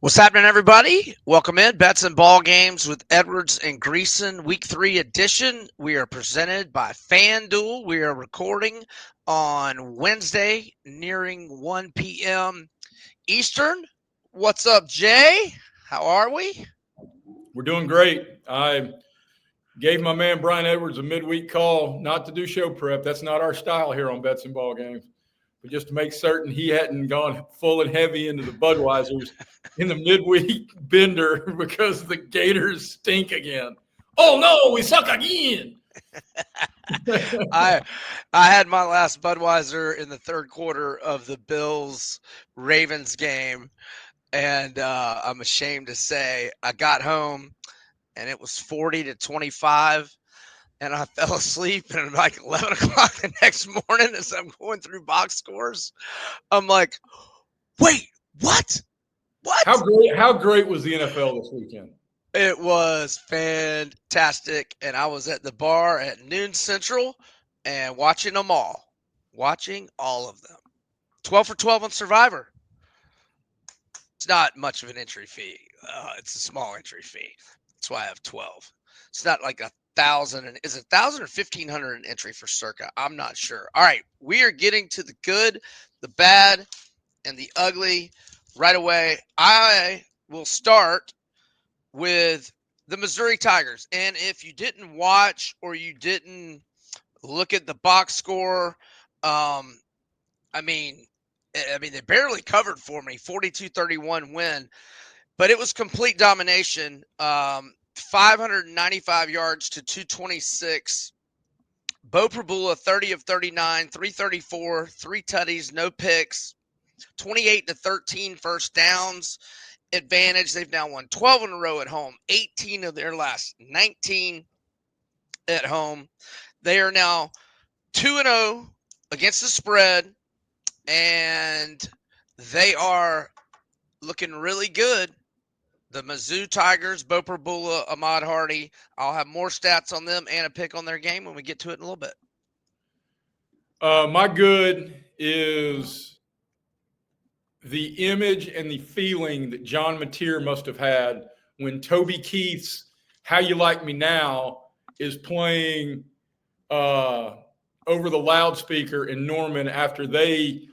What's happening, everybody? Welcome in Bets and Ball Games with Edwards and Greeson, Week 3 edition. We are presented by FanDuel. We are recording on Wednesday, nearing 1 p.m. Eastern. What's up, Jay? How are we? We're doing great. I gave my man Brian Edwards a midweek call not to do show prep. That's not our style here on Bets and Ball Games. But just to make certain he hadn't gone full and heavy into the Budweisers in the midweek bender because the Gators stink again. Oh, no, we suck again. I had my last Budweiser in the third quarter of the Bills-Ravens game, and I'm ashamed to say I got home, and it was 40-25. And I fell asleep, and like 11 o'clock the next morning as I'm going through box scores, I'm like, wait, what? How great was the NFL this weekend? It was fantastic, and I was at the bar at noon Central and watching all of them. 12 for 12 on Survivor. It's not much of an entry fee. It's a small entry fee. That's why I have 12. It's not like a thousand, and is it 1,000 or 1,500 an entry for Circa? I'm not sure. All right, we are getting to the good, the bad, and the ugly right away. I will start with the Missouri Tigers, and if you didn't watch or you didn't look at the box score, I mean they barely covered for me, 42-31 win, but it was complete domination. 595 yards to 226. Bo Prabula, 30 of 39, 334, 3 tutties, no picks, 28-13 first downs advantage. They've now won 12 in a row at home, 18 of their last 19 at home. They are now 2-0 against the spread, and they are looking really good. The Mizzou Tigers, Bo Prabula, Ahmad Hardy. I'll have more stats on them and a pick on their game when we get to it in a little bit. My good is the image and the feeling that John Mateer must have had when Toby Keith's How You Like Me Now is playing over the loudspeaker in Norman after they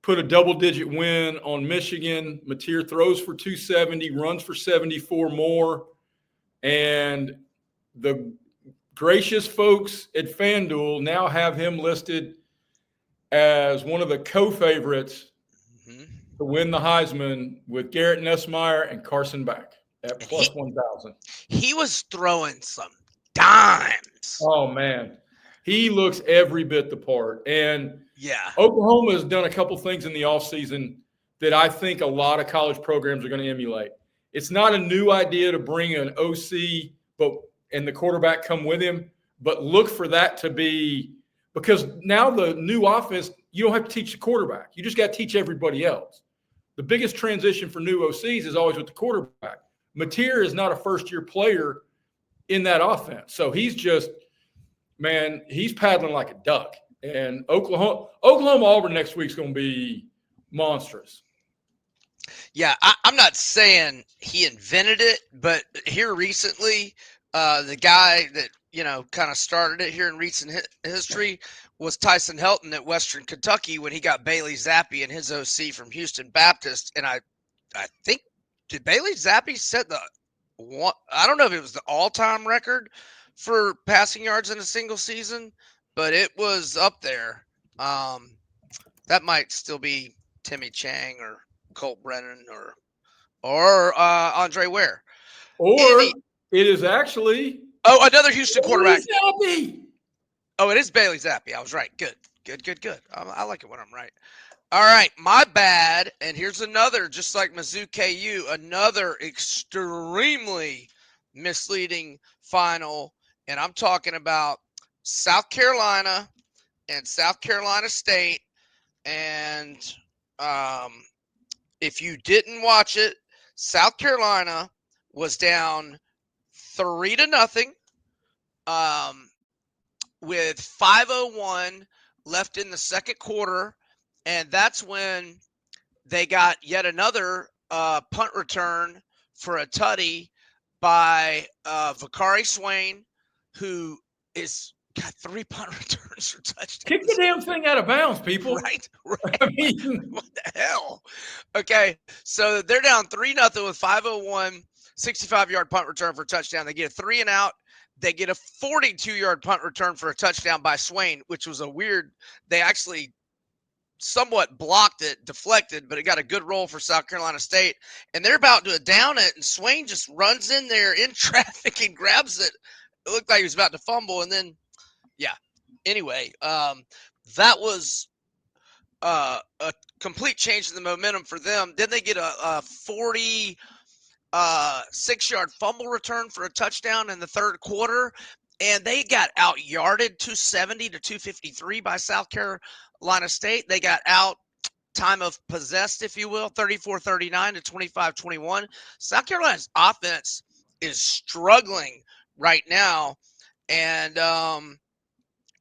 put a double-digit win on Michigan. Mateer throws for 270, runs for 74 more, and the gracious folks at FanDuel now have him listed as one of the co-favorites to win the Heisman with Garrett Nussmeier and Carson Beck at plus 1,000. He was throwing some dimes. Oh, man. He looks every bit the part. And yeah, Oklahoma has done a couple things in the offseason that I think a lot of college programs are going to emulate. It's not a new idea to bring an OC and the quarterback come with him, but look for that to be – because now the new offense, you don't have to teach the quarterback. You just got to teach everybody else. The biggest transition for new OCs is always with the quarterback. Mateer is not a first-year player in that offense. So he's just – man, he's paddling like a duck. And Oklahoma Auburn next week is going to be monstrous. Yeah, I'm not saying he invented it, but here recently, the guy that, kind of started it here in recent history was Tyson Helton at Western Kentucky when he got Bailey Zappi and his OC from Houston Baptist. And I think, did Bailey Zappi set I don't know if it was the all-time record for passing yards in a single season, but it was up there. That might still be Timmy Chang or Colt Brennan or Andre Ware. Or it is actually another Houston quarterback. Zappi. Oh, it is Bailey Zappi. I was right. Good. I like it when I'm right. All right, my bad. And here's another, just like Mizzou KU, another extremely misleading final. And I'm talking about South Carolina and South Carolina State. And if you didn't watch it, South Carolina was down 3-0 with 5:01 left in the second quarter. And that's when they got yet another punt return for a tutty by Vakari Swain, who is got 3 punt returns for touchdowns. Kick the damn thing out of bounds, people. Right, right. I mean, What the hell? Okay, so they're down 3-0 with 5:01, 65-yard punt return for a touchdown. They get a 3 and out. They get a 42-yard punt return for a touchdown by Swain, which was a weird. They actually somewhat blocked it, deflected, but it got a good roll for South Carolina State. And they're about to down it, and Swain just runs in there in traffic and grabs it. It looked like he was about to fumble, and then, yeah. Anyway, that was a complete change in the momentum for them. Then they get a 46-yard fumble return for a touchdown in the third quarter, and they got out yarded 270 to 253 by South Carolina State. They got out time of possessed, if you will, 34-39 to 25-21. South Carolina's offense is struggling right now, and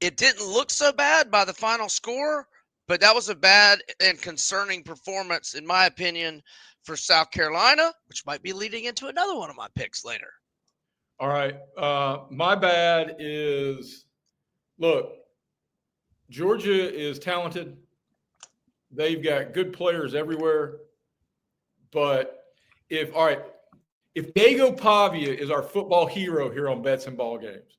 it didn't look so bad by the final score, but that was a bad and concerning performance, in my opinion, for South Carolina, which might be leading into another one of my picks later. all right. My bad is, look, Georgia is talented. They've got good players everywhere. But if Diego Pavia is our football hero here on Bets and Ball Games,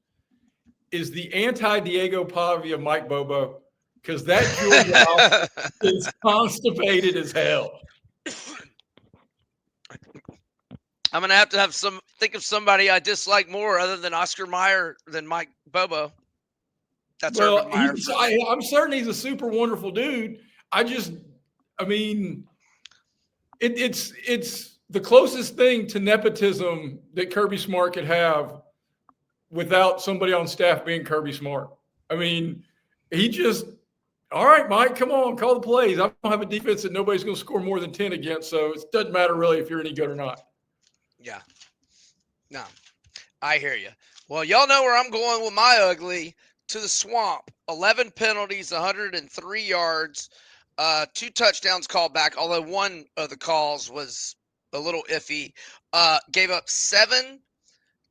is the anti-Diego Pavia Mike Bobo? Because that Georgia is constipated as hell. I'm gonna have to think of somebody I dislike more other than Oscar Mayer than Mike Bobo. That's Well, Urban Meyer. I'm certain he's a super wonderful dude. It's the closest thing to nepotism that Kirby Smart could have without somebody on staff being Kirby Smart. I mean, he just, all right, Mike, come on, call the plays. I don't have a defense that nobody's going to score more than 10 against, so it doesn't matter really if you're any good or not. Yeah. No, I hear you. Well, y'all know where I'm going with my ugly, to the swamp. 11 penalties, 103 yards, 2 touchdowns called back, although one of the calls was a little iffy. Gave up 7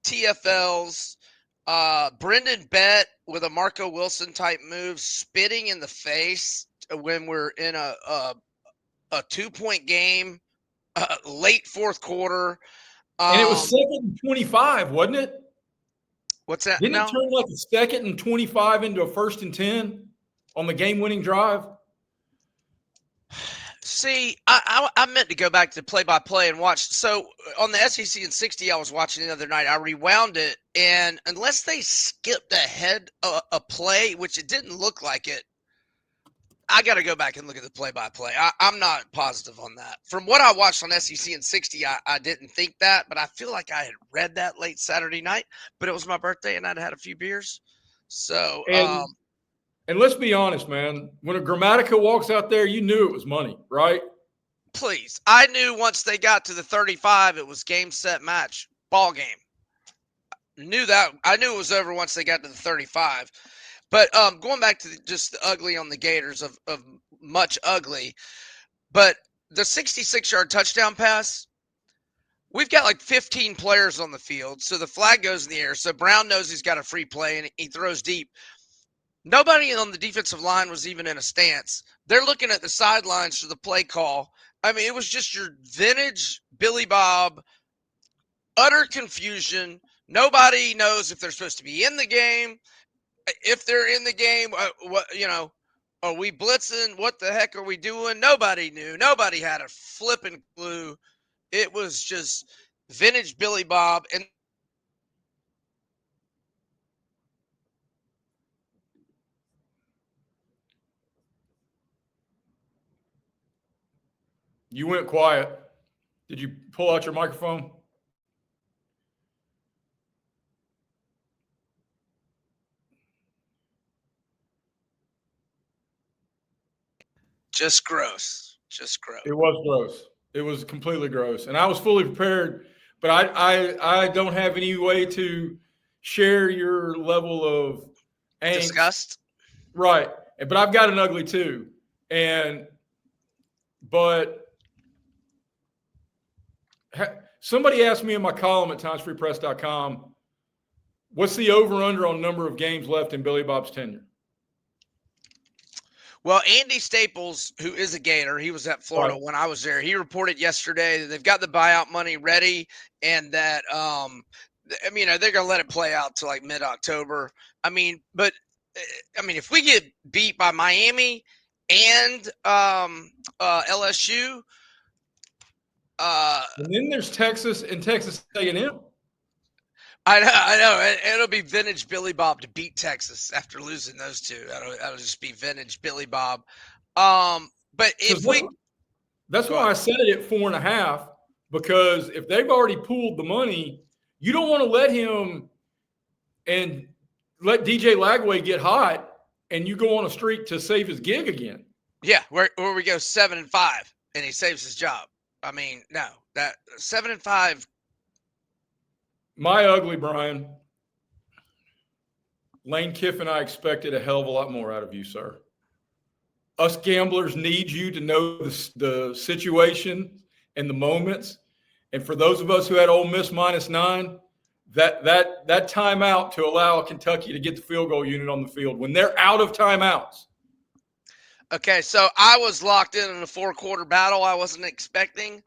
TFLs. Brendan Bett with a Marco Wilson type move, spitting in the face when we're in a 2-point game, late fourth quarter. And it was 2nd and 25, wasn't it? What's that? Didn't it turn like a 2nd and 25 into a 1st and 10 on the game-winning drive? See, I meant to go back to play-by-play and watch. So on the SEC in 60, I was watching the other night. I rewound it, and unless they skipped ahead a play, which it didn't look like it, I got to go back and look at the play-by-play. I'm not positive on that. From what I watched on SEC in 60, I didn't think that, but I feel like I had read that late Saturday night. But it was my birthday, and I'd had a few beers. So, and let's be honest, man. When a Grammatica walks out there, you knew it was money, right? Please. I knew once they got to the 35, it was game, set, match, ball game. I knew it was over once they got to the 35. But going back to just the ugly on the Gators of much ugly, but the 66-yard touchdown pass, we've got like 15 players on the field, so the flag goes in the air. So Brown knows he's got a free play, and he throws deep. Nobody on the defensive line was even in a stance. They're looking at the sidelines for the play call. I mean, it was just your vintage Billy Bob, utter confusion. Nobody knows if they're supposed to be in the game. If they're in the game, are we blitzing? What the heck are we doing? Nobody knew. Nobody had a flipping clue. It was just vintage Billy Bob. And you went quiet. Did you pull out your microphone? just gross. Just gross. It was gross. It was completely gross. And I was fully prepared, but I don't have any way to share your level of angst. Disgust. Right. But I've got an ugly too. But Somebody asked me in my column at timesfreepress.com, what's the over-under on number of games left in Billy Bob's tenure? Well, Andy Staples, who is a Gator, he was at Florida when I was there. He reported yesterday that they've got the buyout money ready, and that I mean, they're gonna let it play out to like mid-October. I mean, but I mean, if we get beat by Miami and LSU, and then there's Texas and Texas A&M. I know. It'll be vintage Billy Bob to beat Texas after losing those two. That'll just be vintage Billy Bob. But if that's why I set it at 4.5, because if they've already pooled the money, you don't want to let him and let DJ Lagway get hot and you go on a streak to save his gig again. Yeah, where we go 7-5 and he saves his job. I mean, no, that 7-5. My ugly, Brian. Lane Kiffin, I expected a hell of a lot more out of you, sir. Us gamblers need you to know the situation and the moments. And for those of us who had Ole Miss -9, that timeout to allow Kentucky to get the field goal unit on the field when they're out of timeouts. Okay, so I was locked in a 4-quarter battle I wasn't expecting.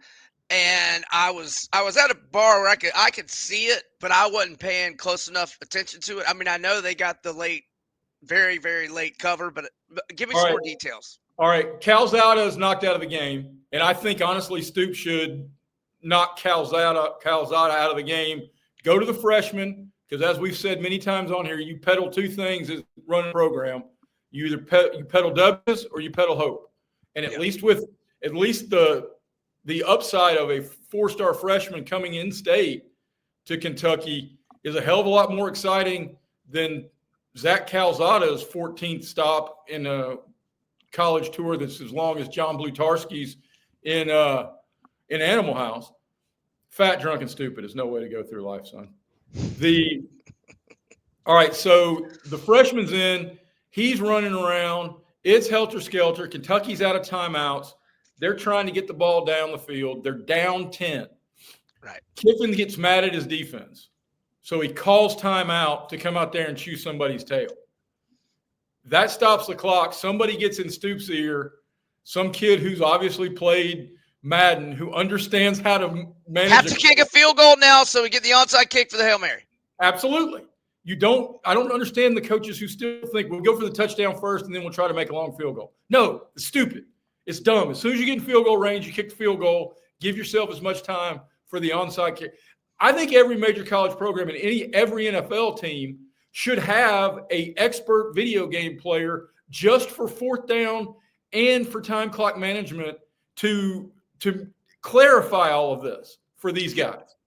And I was at a bar where I could see it, but I wasn't paying close enough attention to it. I mean, I know they got the late, very, very late cover, but give me some more details. All right, Calzada is knocked out of the game, and I think honestly Stoops should knock Calzada out of the game. Go to the freshman, because as we've said many times on here, you peddle two things as running a program. You either peddle W's or you peddle hope, and at least the upside of a 4-star freshman coming in state to Kentucky is a hell of a lot more exciting than Zach Calzada's 14th stop in a college tour that's as long as John Blutarski's in Animal House. Fat, drunk, and stupid is no way to go through life, son. All right, so the freshman's in. He's running around. It's helter-skelter. Kentucky's out of timeouts. They're trying to get the ball down the field. They're down 10. Right. Kiffin gets mad at his defense. So he calls timeout to come out there and chew somebody's tail. That stops the clock. Somebody gets in Stoops' ear. Some kid who's obviously played Madden, who understands how to manage. Have to kick a field goal now so we get the onside kick for the Hail Mary. Absolutely. I don't understand the coaches who still think we'll go for the touchdown first and then we'll try to make a long field goal. No, it's stupid. It's dumb. As soon as you get in field goal range, you kick the field goal, give yourself as much time for the onside kick. I think every major college program and every NFL team should have an expert video game player just for 4th down and for time clock management to clarify all of this for these guys.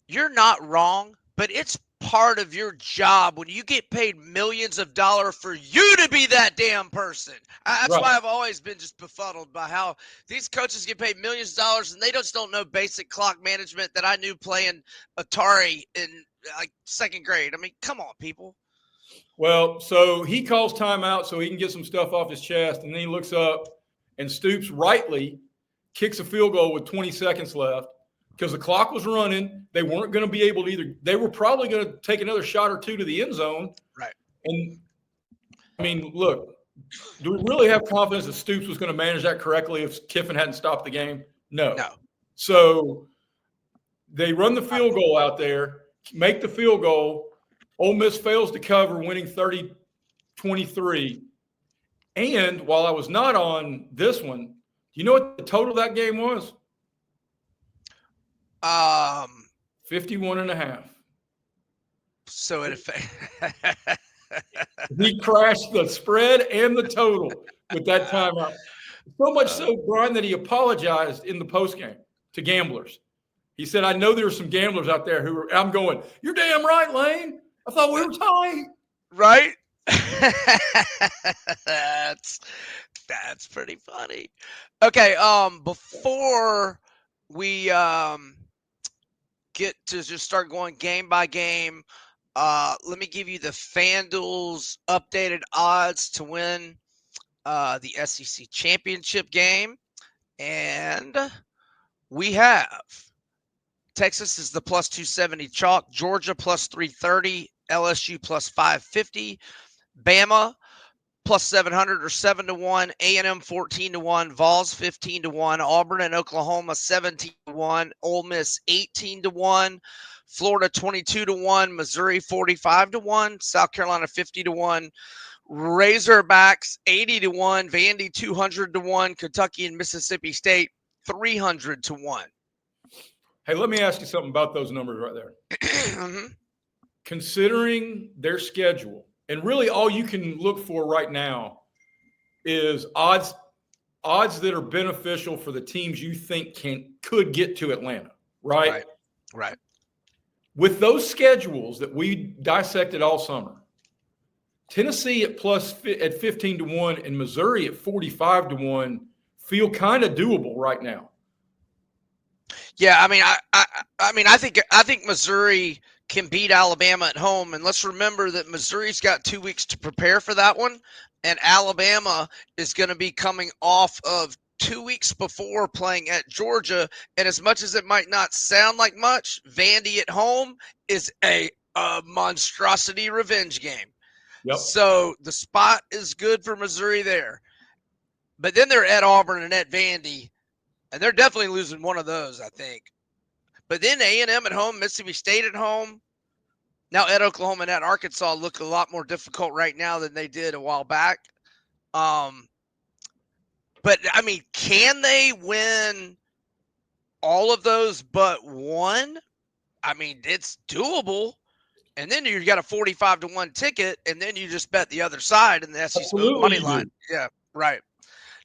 You're not wrong, but it's part of your job when you get paid millions of dollars for you to be that damn person. That's why I've always been just befuddled by how these coaches get paid millions of dollars and they just don't know basic clock management that I knew playing Atari in like 2nd grade. I mean, come on, people. Well, so he calls timeout so he can get some stuff off his chest, and then he looks up and Stoops rightly kicks a field goal with 20 seconds left. Because the clock was running, they weren't going to be able to either. They were probably going to take another shot or two to the end zone. Right. And, I mean, look, do we really have confidence that Stoops was going to manage that correctly if Kiffin hadn't stopped the game? No. So they run the field goal out there, make the field goal. Ole Miss fails to cover, winning 30-23. And while I was not on this one, do you know what the total of that game was? 51.5. So it he crashed the spread and the total with that timeout. So much so, Brian, that he apologized in the postgame to gamblers. He said, I know there are some gamblers out there who are, I'm going, you're damn right, Lane. I thought we were tight. Right? That's pretty funny. Okay, before we get to just start going game by game, let me give you the FanDuel's updated odds to win the SEC championship game. And we have Texas is the plus 270 chalk. Georgia plus 330. LSU plus 550. Bama plus 700 or 7-1. A&M 14-1. Vols 15-1. Auburn and Oklahoma 17-1. Ole Miss 18-1. Florida 22-1. Missouri 45-1. South Carolina 50-1. Razorbacks 80-1. Vandy 200-1. Kentucky and Mississippi State 300-1. Hey, let me ask you something about those numbers right there. Mm-hmm. Considering their schedule, and really all you can look for right now is odds that are beneficial for the teams you think could get to Atlanta, right? Right. With those schedules that we dissected all summer, Tennessee at 15-1 and Missouri at 45-1 feel kind of doable right now. Yeah, I mean, I think Missouri can beat Alabama at home, and let's remember that Missouri's got 2 weeks to prepare for that one, and Alabama is going to be coming off of 2 weeks before playing at Georgia. And as much as it might not sound like much, Vandy at home is a monstrosity revenge game. Yep. So the spot is good for Missouri there, but then they're at Auburn and at Vandy. And they're definitely losing one of those, I think. But then A&M at home, Mississippi State at home. Now at Oklahoma and at Arkansas look a lot more difficult right now than they did a while back. But, I mean, can they win all of those but one? I mean, it's doable. And then you got a 45-1 ticket, and then you just bet the other side in the SEC money line. Yeah, right.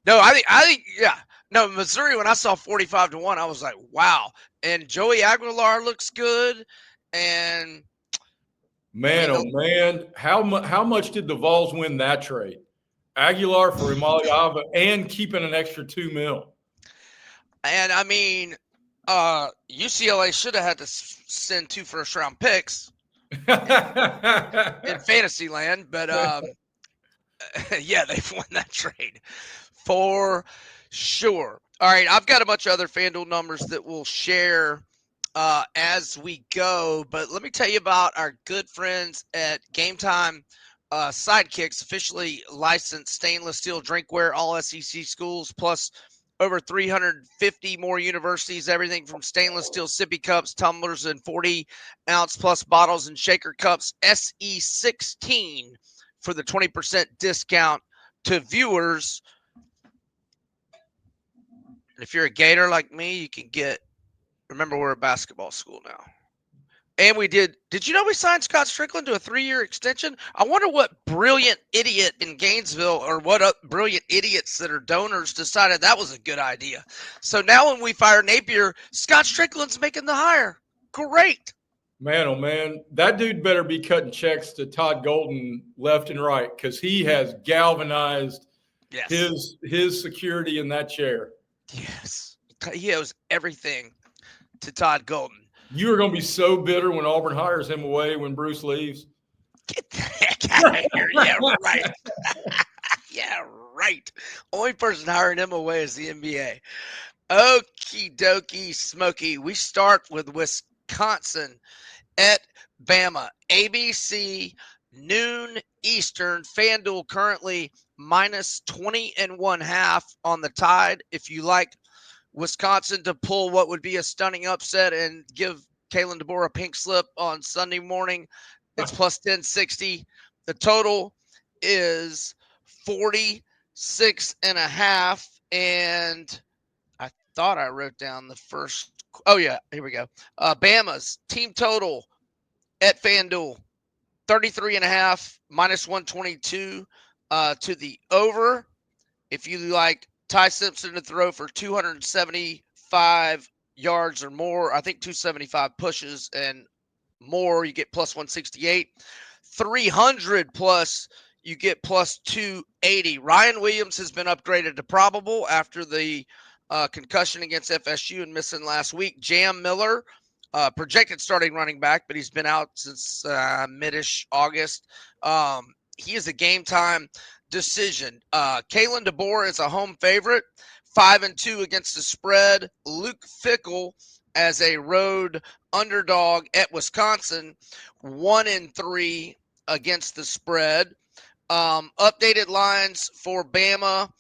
No, I think, yeah. No, Missouri, when I saw 45-1, I was like, wow. And Joey Aguilar looks good. And man, oh man, how much did the Vols win that trade? Aguilar for Imaliava and keeping an extra $2 million. And I mean, UCLA should have had to send 2 first-round picks in fantasy land, but yeah, they've won that trade for sure. All right, I've got a bunch of other FanDuel numbers that we'll share as we go, but let me tell you about our good friends at GameTime. SIDEKICKS, officially licensed stainless steel drinkware, all SEC schools, plus over 350 more universities, everything from stainless steel sippy cups, tumblers, and 40-ounce plus bottles and shaker cups. SE16 for the 20% discount to viewers. If you're a Gator like me, you can remember we're a basketball school now. And did you know we signed Scott Strickland to a 3-year extension? I wonder what brilliant idiot in Gainesville or what brilliant idiots that are donors decided that was a good idea. So now when we fire Napier, Scott Strickland's making the hire. Great. Man, oh man, that dude better be cutting checks to Todd Golden left and right because he has galvanized his security in that chair. Yes. He owes everything to Todd Golden. You are going to be so bitter when Auburn hires him away when Bruce leaves. Get the heck out of here. Yeah, right. Yeah, right. Only person hiring him away is the NBA. Okie dokie smoky. We start with Wisconsin at Bama. ABC, noon Eastern. FanDuel currently minus 20.5 on the Tide. If you like Wisconsin to pull what would be a stunning upset and give Kalen DeBoer a pink slip on Sunday morning, it's plus 1060. The total is 46.5. And I thought I wrote down the first. Oh, yeah, here we go. Bama's team total at FanDuel, 33.5, minus 122 to the over. If you like Ty Simpson to throw for 275 yards or more, I think 275 pushes and more, you get plus 168. 300 plus, you get plus 280. Ryan Williams has been upgraded to probable after the concussion against FSU and missing last week. Jam Miller, projected starting running back, but he's been out since mid-ish August. He is a game time decision. Kalen DeBoer is a home favorite, 5-2 against the spread. Luke Fickell as a road underdog at Wisconsin, 1-3 against the spread. Updated lines for Bama.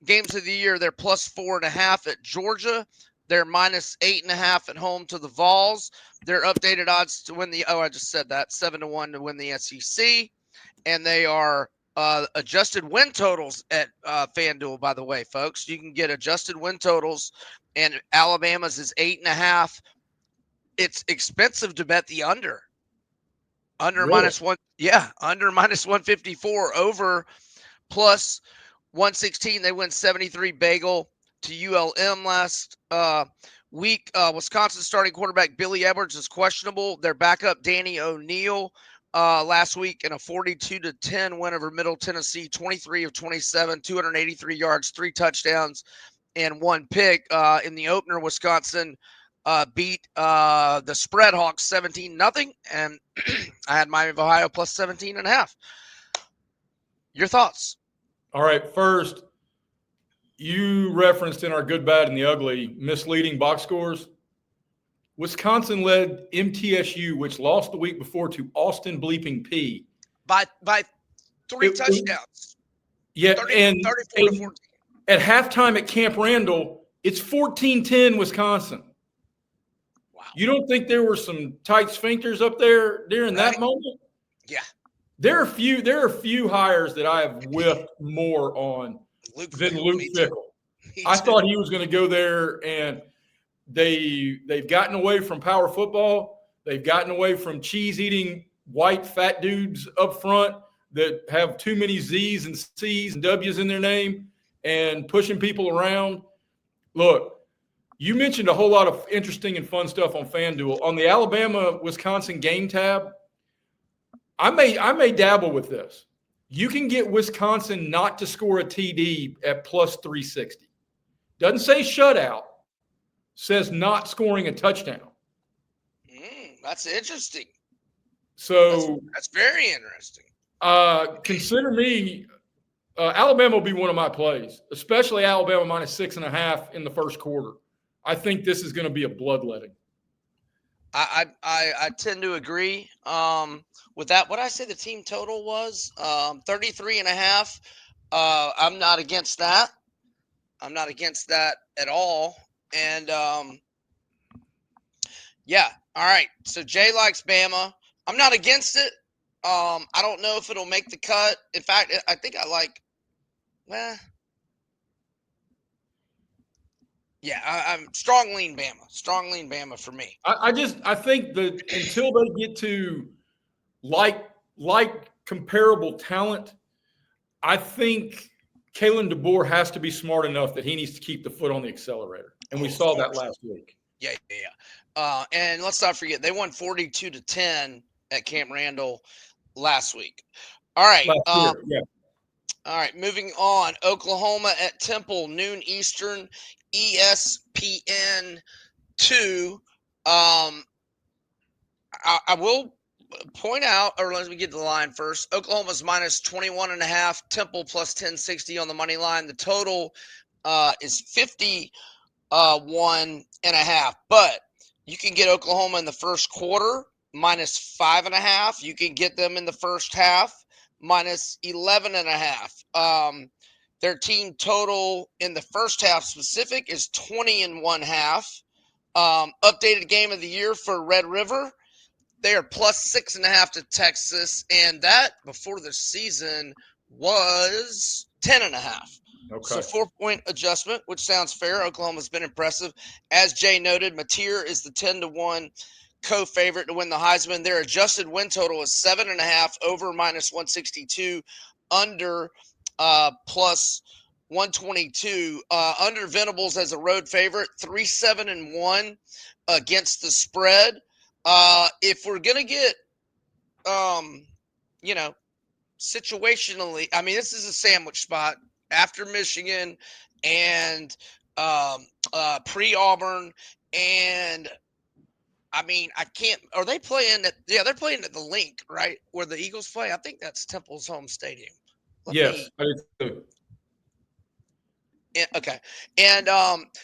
Games of the year, they're +4.5 at Georgia. They're -8.5 at home to the Vols. Their updated odds to win I just said that, 7-1 to win the SEC. And they are adjusted win totals at FanDuel, by the way, folks. You can get adjusted win totals, and Alabama's is 8.5. It's expensive to bet the under. Under Really? -1. Yeah, under -154, over plus 116. They win 73 bagel to ULM last week. Wisconsin starting quarterback Billy Edwards is questionable. Their backup Danny O'Neal last week in a 42-10 win over Middle Tennessee, 23 of 27, 283 yards, 3 touchdowns, and 1 pick. In the opener, Wisconsin beat the Spread Hawks 17-0, and I had Miami of Ohio plus 17.5. Your thoughts? All right. First, you referenced in our good, bad, and the ugly misleading box scores. Wisconsin led MTSU, which lost the week before to Austin bleeping P. By 3 touchdowns. Yeah, 34-14. At halftime at Camp Randall, it's 14-10 Wisconsin. Wow. You don't think there were some tight sphincters up there during that moment? Yeah. There are a few hires that I have whiffed more on than Luke Fickell. I thought he was going to go there, and they've gotten away from power football. They've gotten away from cheese-eating white fat dudes up front that have too many Z's and C's and W's in their name and pushing people around. Look, you mentioned a whole lot of interesting and fun stuff on FanDuel. On the Alabama-Wisconsin game tab, I may dabble with this. You can get Wisconsin not to score a TD at plus 360. Doesn't say shutout, says not scoring a touchdown. That's interesting. So that's very interesting. Consider me Alabama will be one of my plays, especially Alabama -6.5 in the first quarter. I think this is going to be a bloodletting. I tend to agree with that. What I say the team total was 33.5. I'm not against that. I'm not against that at all. And yeah, all right. So Jay likes Bama. I'm not against it. I don't know if it'll make the cut. In fact, I think I like. Yeah, I'm strong lean Bama. Strong lean Bama for me. I think that until they get to like comparable talent, I think Kalen DeBoer has to be smart enough that he needs to keep the foot on the accelerator, and we saw that last week. Yeah. And let's not forget they won 42-10 at Camp Randall last week. All right. Last year, yeah. All right, moving on. Oklahoma at Temple, noon Eastern, ESPN 2. I will point out, or let me get to the line first. Oklahoma's -21.5, Temple plus 1060 on the money line. The total is 51.5. But you can get Oklahoma in the first quarter -5.5. You can get them in the first half -11.5. Their team total in the first half specific is 20.5. Updated game of the year for Red River, they are +6.5 to Texas, and that before the season was 10.5. Okay. So 4-point adjustment, which sounds fair. Oklahoma's been impressive. As Jay noted, Mateer is the 10-1 co-favorite to win the Heisman. Their adjusted win total is 7.5, over -162, under plus 122. Under Venables as a road favorite, 3-7-1 against the spread. If we're gonna get, situationally, I mean, this is a sandwich spot after Michigan and pre-Auburn, and I mean, I can't. Are they playing at? Yeah, they're playing at the Link, right, where the Eagles play. I think that's Temple's home stadium. Yes. Okay, and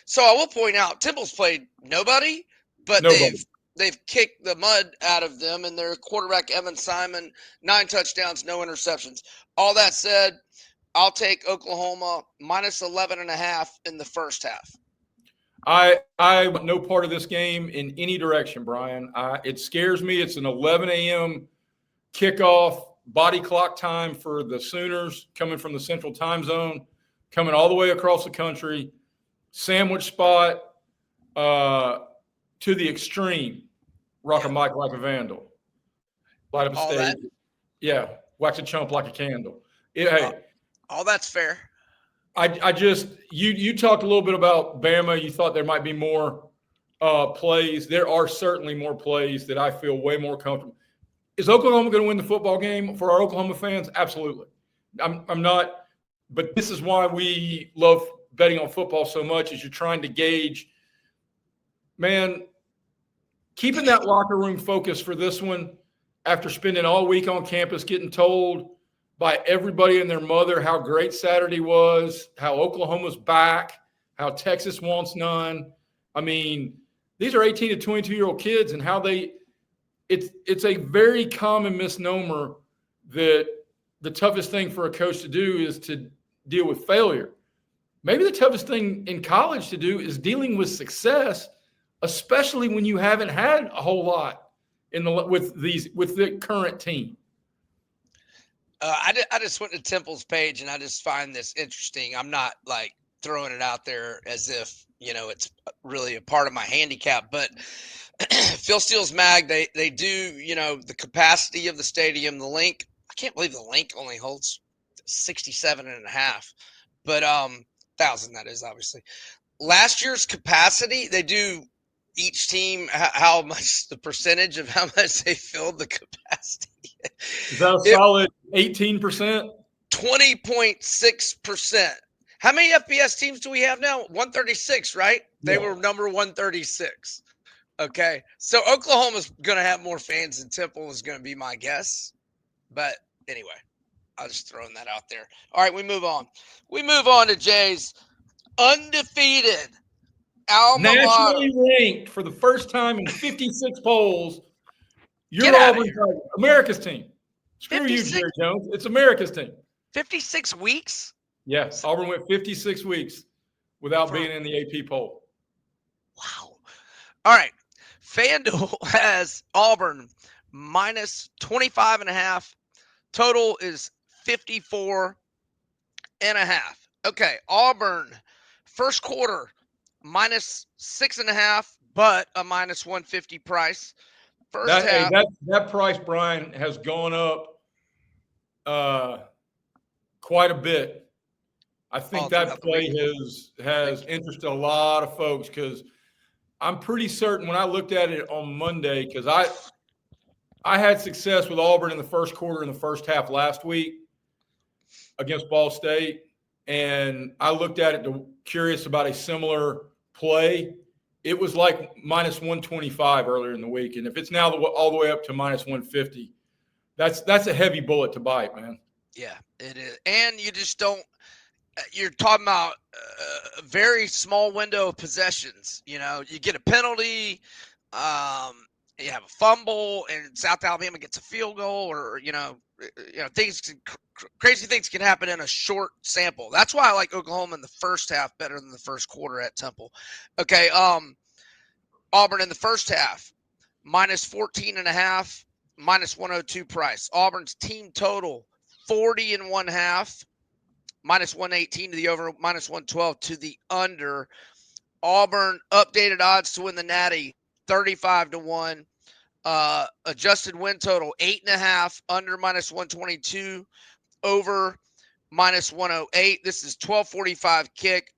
so I will point out, Temple's played nobody. but Nobody. they've kicked the mud out of them, and their quarterback Evan Simon, 9 touchdowns, no interceptions. All that said, I'll take Oklahoma minus 11.5 in the first half. I want no part of this game in any direction, Brian. It scares me. It's an 11 a.m. kickoff, body clock time for the Sooners coming from the Central Time Zone, coming all the way across the country, sandwich spot to the extreme. Rock a mic like a vandal. Light up a stage. That? Yeah, wax a chump like a candle. All that's fair. I just you talked a little bit about Bama. You thought there might be more plays. There are certainly more plays that I feel way more comfortable. Is Oklahoma going to win the football game for our Oklahoma fans? Absolutely. I'm not, but this is why we love betting on football so much. Is you're trying to gauge, man, keeping that locker room focus for this one after spending all week on campus, getting told by everybody and their mother how great Saturday was, how Oklahoma's back, how Texas wants none. I mean, these are 18 to 22-year-old kids, and how it's a very common misnomer that the toughest thing for a coach to do is to deal with failure. Maybe the toughest thing in college to do is dealing with success, especially when you haven't had a whole lot with the current team. I just went to Temple's page, and I just find this interesting. I'm not like throwing it out there as if, it's really a part of my handicap, but Phil Steele's mag, they do, the capacity of the stadium, the link. I can't believe the link only holds 67.5, but thousand, that is, obviously. Last year's capacity, they do each team how much, the percentage of how much they filled the capacity. Is that a solid 18%? 20.6%. How many FBS teams do we have now? 136, right? They were number 136. Okay. So Oklahoma's going to have more fans than Temple is going to be my guess. But anyway, I was just throwing that out there. All right, we move on. We move on to Jay's undefeated alma mater. Nationally ranked for the first time in 56 polls. You're Auburn, America's team. Screw 56? You, Jerry Jones. It's America's team. 56 weeks? Yes. Auburn went 56 weeks without being in the AP poll. Wow. All right. FanDuel has Auburn minus 25.5. Total is 54.5. Okay. Auburn, first quarter, minus 6.5, but a minus 150 price. First half. That price, Brian, has gone up quite a bit. I think that play has interested a lot of folks, because I'm pretty certain when I looked at it on Monday, because I had success with Auburn in the first quarter and the first half last week against Ball State, and I looked at it curious about a similar play. It was like minus 125 earlier in the week, and if it's now all the way up to minus 150, that's a heavy bullet to bite, man. Yeah, it is. And you just don't – you're talking about a very small window of possessions. You get a penalty, you have a fumble, and South Alabama gets a field goal, or crazy things can happen in a short sample. That's why I like Oklahoma in the first half better than the first quarter at Temple. Okay, Auburn in the first half, minus 14.5, minus 102 price. Auburn's team total 40.5. Minus 118 to the over, minus 112 to the under. Auburn updated odds to win the Natty, 35-1. Adjusted win total 8.5, under minus 122, over minus 108. This is 12:45 kick.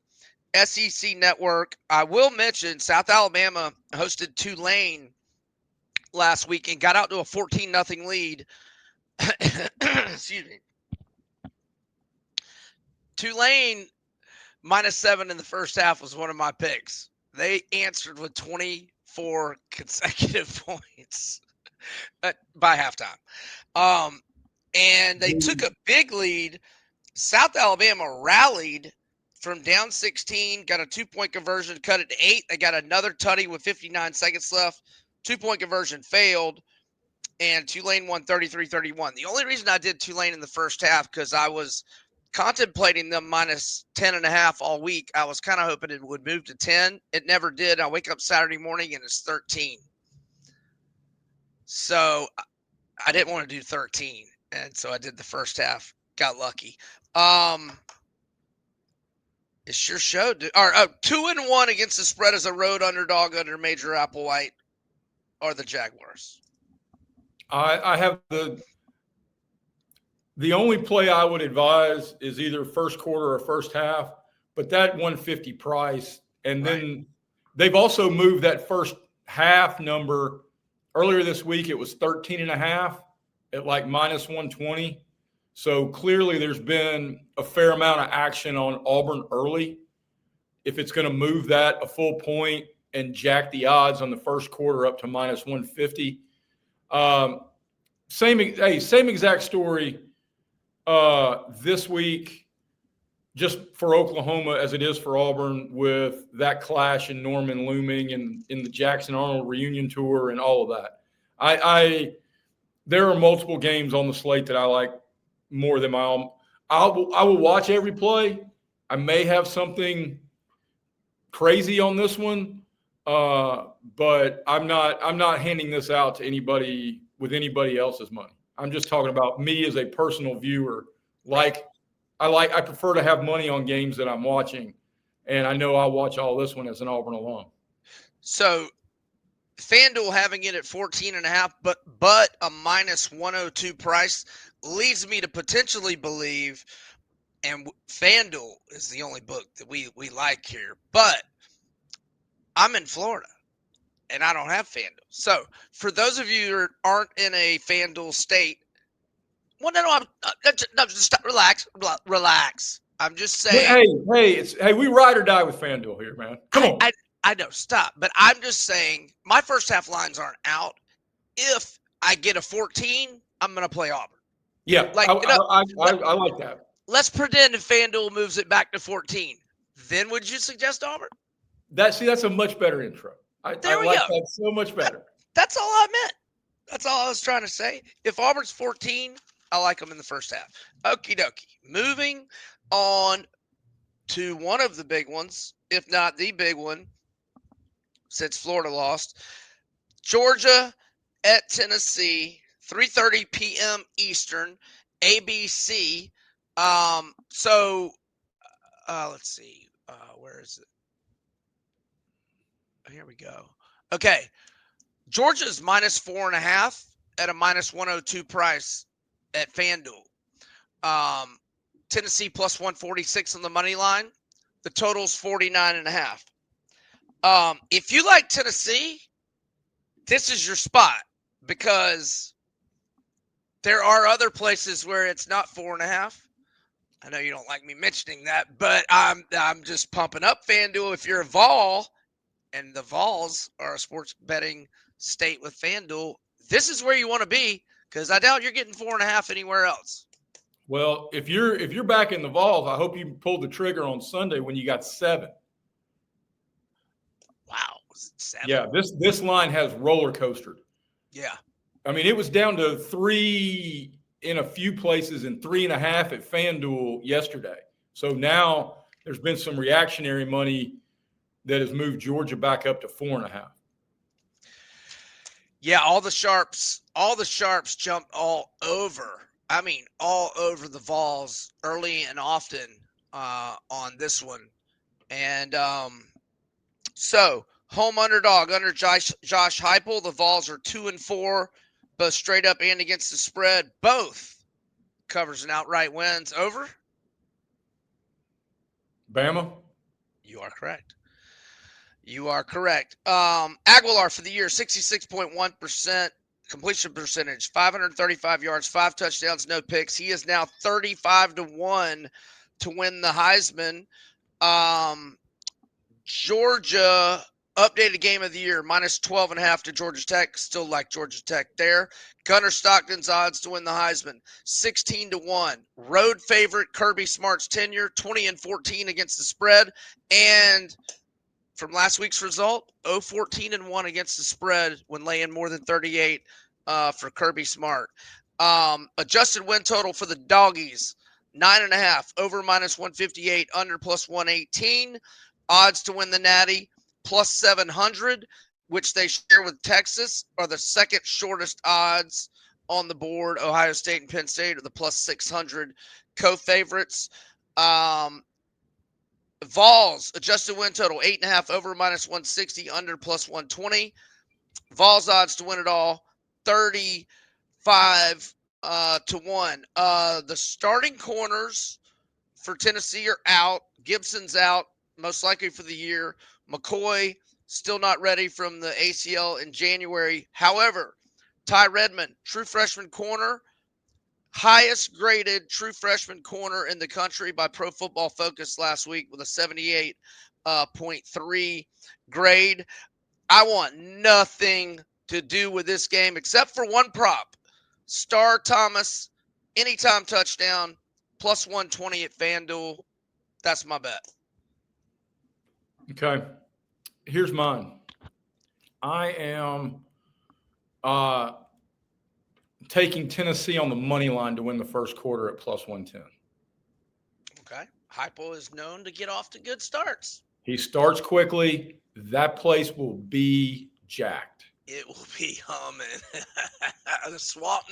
SEC Network. I will mention South Alabama hosted Tulane last week and got out to a 14-0 lead. Excuse me. Tulane minus 7 in the first half was one of my picks. They answered with 24 consecutive points by halftime. And they took a big lead. South Alabama rallied from down 16, got a 2-point conversion, cut it to 8. They got another tutty with 59 seconds left. 2-point conversion failed, and Tulane won 33-31. The only reason I did Tulane in the first half because I was contemplating them minus 10.5 all week. I was kind of hoping it would move to 10. It never did. I wake up Saturday morning and it's 13. So I didn't want to do 13, and so I did the first half. Got lucky. It's your show. 2-1 against the spread as a road underdog under Major Applewhite or the Jaguars. I have the only play I would advise is either first quarter or first half, but that 150 price. And then they've also moved that first half number. Earlier this week, it was 13.5 at like minus 120. So clearly there's been a fair amount of action on Auburn early. If it's going to move that a full point and jack the odds on the first quarter up to minus 150. Same exact story this week, just for Oklahoma as it is for Auburn, with that clash in Norman looming and in the Jackson Arnold reunion tour and all of that. There are multiple games on the slate that I like more than my own. I will watch every play. I may have something crazy on this one, but I'm not handing this out to anybody with anybody else's money. I'm just talking about me as a personal viewer. I prefer to have money on games that I'm watching, and I know I'll watch all this one as an Auburn alum. So FanDuel having it at 14.5, but a minus 102 price leads me to potentially believe, and FanDuel is the only book that we like here, but I'm in Florida and I don't have FanDuel. So for those of you who aren't in a FanDuel state, well, just stop, relax. I'm just saying. Hey, we ride or die with FanDuel here, man. Come on. I know, stop. But I'm just saying my first half lines aren't out. If I get a 14, I'm going to play Auburn. Yeah, I like that. Let's pretend if FanDuel moves it back to 14. Then would you suggest Auburn? That's a much better intro. I like that so much better. That's all I meant. That's all I was trying to say. If Auburn's 14, I like them in the first half. Okie dokie. Moving on to one of the big ones, if not the big one, since Florida lost. Georgia at Tennessee, 3:30 p.m. Eastern, ABC. Let's see. Where is it? Here we go. Okay. Georgia's minus 4.5 at a minus 102 price at FanDuel. Tennessee plus 146 on the money line. The total's 49.5. If you like Tennessee, this is your spot because there are other places where it's not 4.5. I know you don't like me mentioning that, but I'm just pumping up FanDuel. If you're a Vol, and the Vols are a sports betting state with FanDuel, this is where you want to be because I doubt you're getting 4.5 anywhere else. Well, if you're back in the Vols, I hope you pulled the trigger on Sunday when you got 7. Wow, was it 7? Yeah, this line has roller coastered. Yeah, I mean, it was down to 3 in a few places and 3.5 at FanDuel yesterday. So now there's been some reactionary money that has moved Georgia back up to 4.5. Yeah, all the sharps jumped all over. I mean, all over the Vols early and often on this one. And so home underdog under Josh Heupel. The Vols are 2-4, both straight up and against the spread. Both covers and outright wins. Over? Bama? You are correct. Aguilar for the year, 66.1% completion percentage, 535 yards, 5 touchdowns, no picks. He is now 35-1 to win the Heisman. Georgia Updated game of the year, minus 12.5 to Georgia Tech. Still like Georgia Tech there. Gunnar Stockton's odds to win the Heisman, 16-1. Road favorite Kirby Smart's tenure, 20-14 against the spread. And from last week's result, 0-14-1 against the spread when laying more than 38 for Kirby Smart. Adjusted win total for the Doggies, 9.5, over minus 158, under plus 118. Odds to win the Natty, plus 700, which they share with Texas, are the second shortest odds on the board. Ohio State and Penn State are the plus 600 co-favorites. Vols, adjusted win total, 8.5, over minus 160, under plus 120. Vols odds to win it all, 35 to 1. The starting corners for Tennessee are out. Gibson's out, most likely for the year. McCoy still not ready from the ACL in January. However, Ty Redmond, true freshman corner, highest graded true freshman corner in the country by Pro Football Focus last week with a 78.3 grade. I want nothing to do with this game except for one prop. Star Thomas, anytime touchdown, plus 120 at FanDuel. That's my bet. Okay. Here's mine. I am taking Tennessee on the money line to win the first quarter at plus 110. Okay. Hypo is known to get off to good starts. He starts quickly. That place will be jacked. It will be humming. The Swamp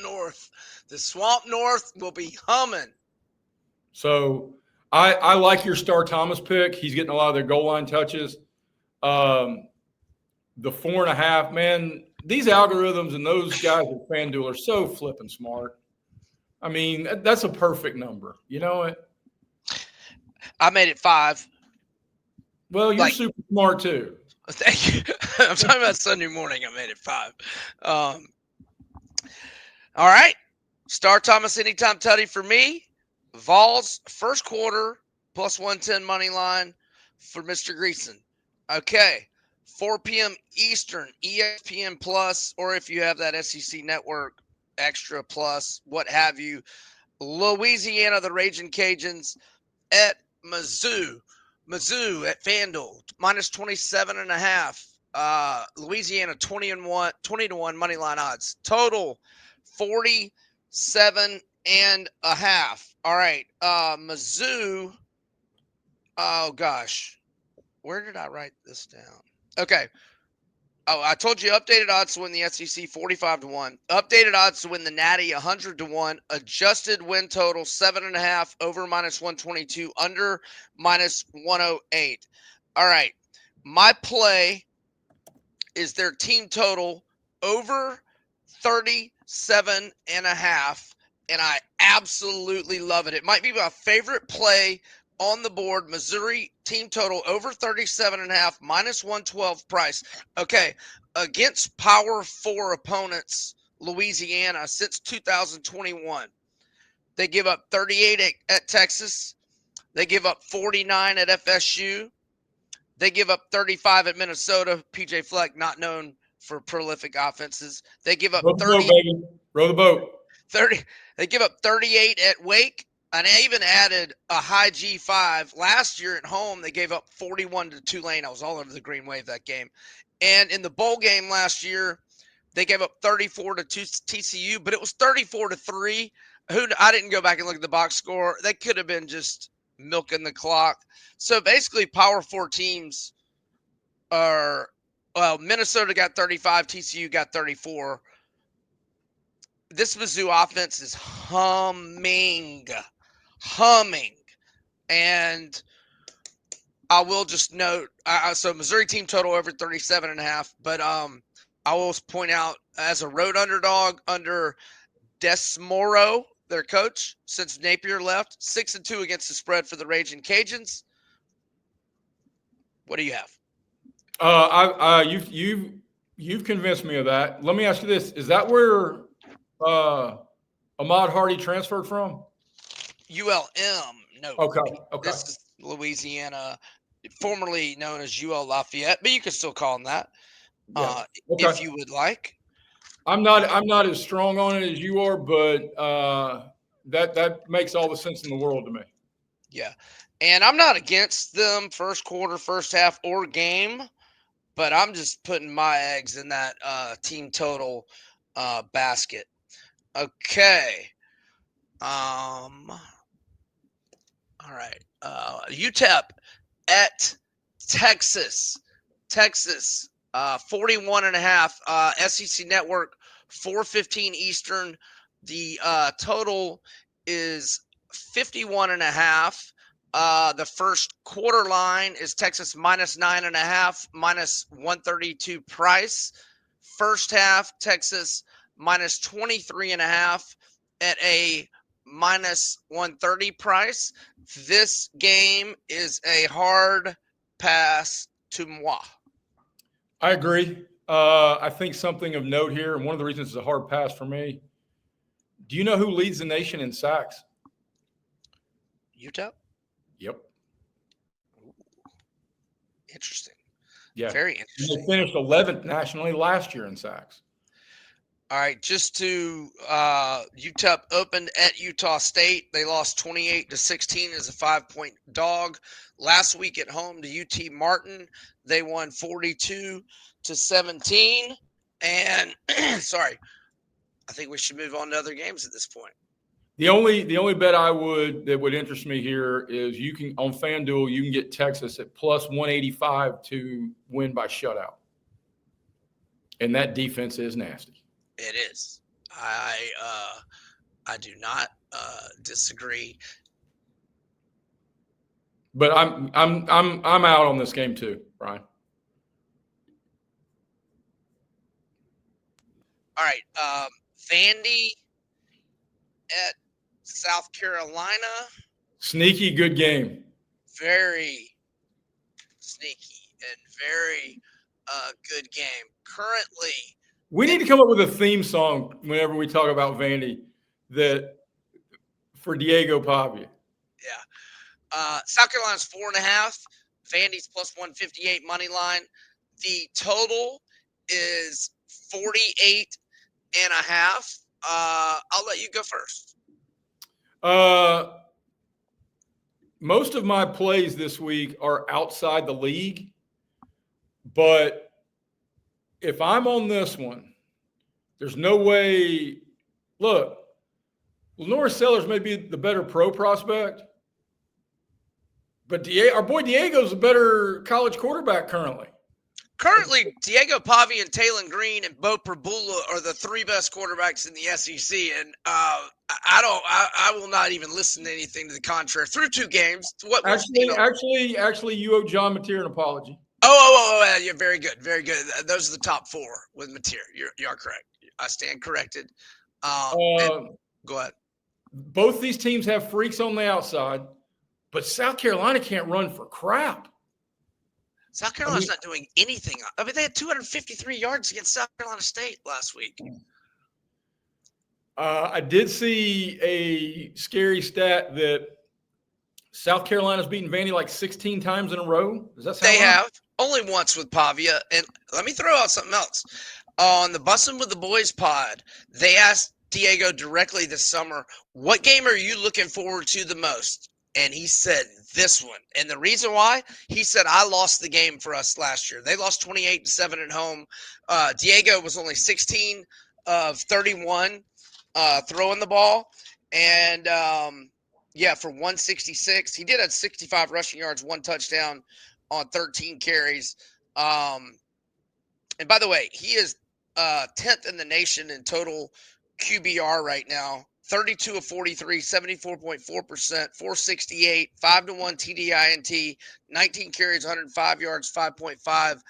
North will be humming. So I like your Star Thomas pick. He's getting a lot of their goal line touches. The 4.5, man, these algorithms and those guys at FanDuel are so flipping smart. I mean, that's a perfect number. You know it? I made it 5. Well, you're super smart too. Thank you. I'm talking about Sunday morning. I made it 5. All right. Star Thomas anytime tutty for me. Vols first quarter plus 110 money line for Mr. Greeson. Okay. 4 p.m. Eastern, ESPN Plus, or if you have that SEC Network Extra Plus, what have you. Louisiana, the Raging Cajuns at Mizzou. Mizzou at FanDuel, minus 27.5. Louisiana, 20-1 money line odds. Total, 47.5. All right. Mizzou. Oh, gosh. Where did I write this down? Okay. Oh, I told you updated odds to win the SEC 45-1. Updated odds to win the Natty 100-1. Adjusted win total 7.5, over minus 122, under minus 108. All right. My play is their team total over 37.5, and I absolutely love it. It might be my favorite play on the board. Missouri team total over 37.5, minus 112 price. Okay, against Power 4 opponents, Louisiana, since 2021, they give up 38 at Texas. They give up 49 at FSU. They give up 35 at Minnesota. PJ Fleck, not known for prolific offenses. They give up 30. Row the boat. 30. They give up 38 at Wake. And I even added a high G5. Last year at home, they gave up 41 to Tulane. I was all over the green wave that game. And in the bowl game last year, they gave up 34 to TCU, but it was 34-3. I didn't go back and look at the box score. They could have been just milking the clock. So basically, Power 4 teams are, well, Minnesota got 35, TCU got 34. This Mizzou offense is humming. And I will just note, so Missouri team total over 37.5, but I will point out as a road underdog under Desmoro, their coach, since Napier left, 6-2 against the spread for the Raging Cajuns. What do you have? You've convinced me of that. Let me ask you this: is that where Ahmad Hardy transferred from? ULM. No. Okay. This is Louisiana. formerly known as UL Lafayette, but you can still call them that Yeah. Okay. if you would like. I'm not as strong on it as you are, but that makes all the sense in the world to me. Yeah. And I'm not against them first quarter, first half, or game, but I'm just putting my eggs in that team total basket. Okay. All right. UTEP at Texas. Texas, 41.5. SEC Network, 4:15 Eastern. The total is 51.5. The first quarter line is Texas minus 9.5, minus 132 price. First half, Texas minus 23.5 at a minus 130 price. This game is a hard pass to moi. I agree. I think something of note here, and one of the reasons it's a hard pass for me. Do you know who leads the nation in sacks? UTEP? Yep. Interesting. Yeah. Very interesting. They finished 11th nationally last year in sacks. All right, just to UTEP opened at Utah State. They lost 28-16 as a 5-point dog. Last week at home to UT Martin, they won 42-17. And sorry, I think we should move on to other games at this point. The only bet that would interest me here is you can on FanDuel you can get Texas at plus 185 to win by shutout, and that defense is nasty. It is. I do not disagree. But I'm out on this game too, Brian. All right, Vandy at South Carolina. Sneaky good game. Very sneaky and very good game. Currently, we need to come up with a theme song whenever we talk about Vandy that for Diego Pavia. Yeah. South Carolina's 4.5. Vandy's plus 158 money line. The total is 48.5. I'll let you go first. Most of my plays this week are outside the league, but if I'm on this one, there's no way. Look, Lenore Sellers may be the better pro prospect, but our boy Diego's a better college quarterback currently. Currently, Diego Pavia and Taylon Green and Bo Prabula are the three best quarterbacks in the SEC, and I will not even listen to anything to the contrary through two games. Actually, you owe John Mateer an apology. Oh, yeah, very good, very good. Those are the top four with Mateer. You are correct. I stand corrected. Go ahead. Both these teams have freaks on the outside, but South Carolina can't run for crap. South Carolina's not doing anything. I mean, they had 253 yards against South Carolina State last week. I did see a scary stat that South Carolina's beaten Vandy like 16 times in a row. Does that sound right? They right? have. Only once with Pavia. And let me throw out something else. On the Bussin' with the Boys pod, they asked Diego directly this summer, what game are you looking forward to the most? And he said this one. And the reason why, he said, I lost the game for us last year. They lost 28-7 at home. Diego was only 16 of 31 throwing the ball. And, for 166. He did have 65 rushing yards, 1 touchdown on 13 carries. And by the way, he is 10th in the nation in total QBR right now. 32 of 43, 74.4%, 468, 5-1 TDINT, 19 carries, 105 yards, 5.5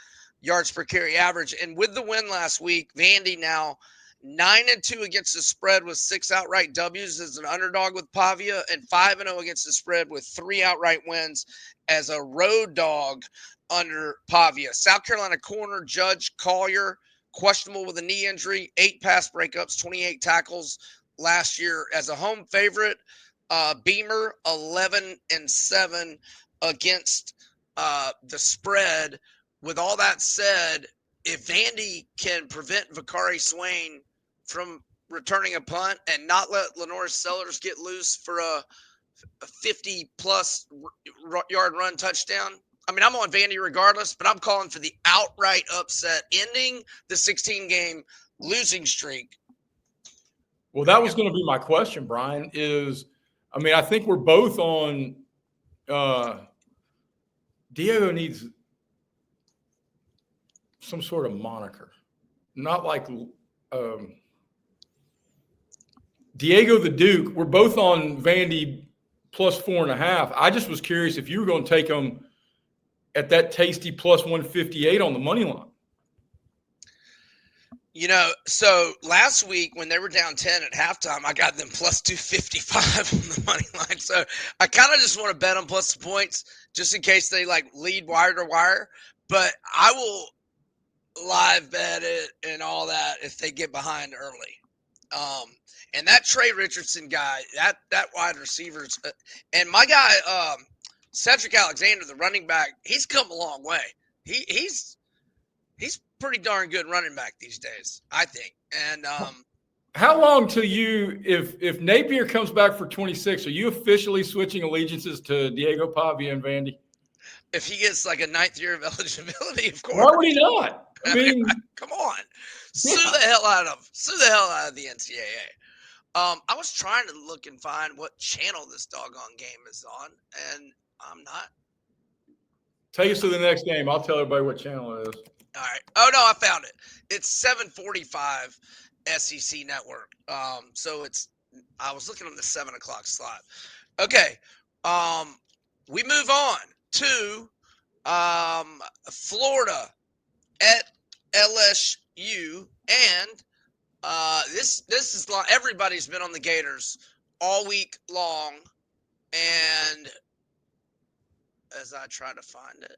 yards per carry average. And with the win last week, Vandy now 9-2 against the spread with 6 outright W's as an underdog with Pavia, and 5-0 against the spread with 3 outright wins as a road dog under Pavia. South Carolina corner Judge Collier, questionable with a knee injury, 8 pass breakups, 28 tackles last year as a home favorite. Beamer 11-7 against the spread. With all that said, if Vandy can prevent Vakari Swain from returning a punt and not let Lenore Sellers get loose for a 50-plus yard run touchdown, I mean, I'm on Vandy regardless, but I'm calling for the outright upset, ending the 16-game losing streak. Well, that was going to be my question, Brian, I think we're both on Diego needs some sort of moniker. Not like Diego the Duke. We're both on Vandy plus 4.5. I just was curious if you were going to take them at that tasty plus 158 on the money line. So last week when they were down 10 at halftime, I got them plus 255 on the money line. So I kind of just want to bet them plus the points just in case they lead wire to wire. But I will live bet it and all that if they get behind early. And that Trey Richardson guy, that wide receivers, and my guy Cedric Alexander, the running back, he's come a long way. He's pretty darn good running back these days, I think. And how long till if Napier comes back for 26, are you officially switching allegiances to Diego Pavia and Vandy? If he gets a 9th year of eligibility, of course. Why would he not? I mean, come on, sue the hell out of the NCAA. I was trying to look and find what channel this doggone game is on, and I'm not. Take us to the next game. I'll tell everybody what channel it is. All right. Oh no, I found it. It's 7:45 SEC Network. So I was looking on the 7 o'clock slot. Okay. We move on to Florida at LSU, and this is long. Everybody's been on the Gators all week long, and as I try to find it,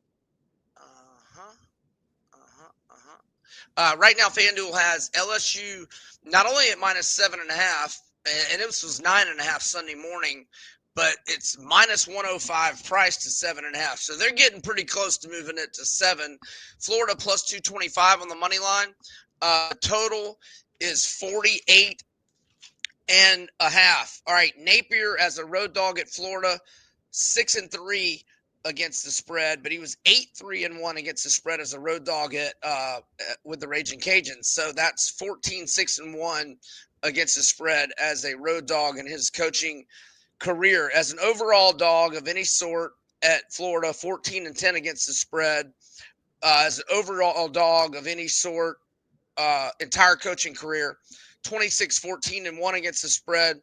right now FanDuel has LSU not only at minus 7.5, and this was 9.5 Sunday morning, but it's minus 105 price to 7.5. So they're getting pretty close to moving it to 7. Florida plus 225 on the money line. Total is 48 and a half. All right, Napier as a road dog at Florida, 6-3 against the spread, but he was 8-3-1 against the spread as a road dog at with the Raging Cajuns. So that's 14-6-1 against the spread as a road dog in his coaching career. As an overall dog of any sort at Florida, 14-10 against the spread. As an overall dog of any sort, entire coaching career, 26-14-1 against the spread.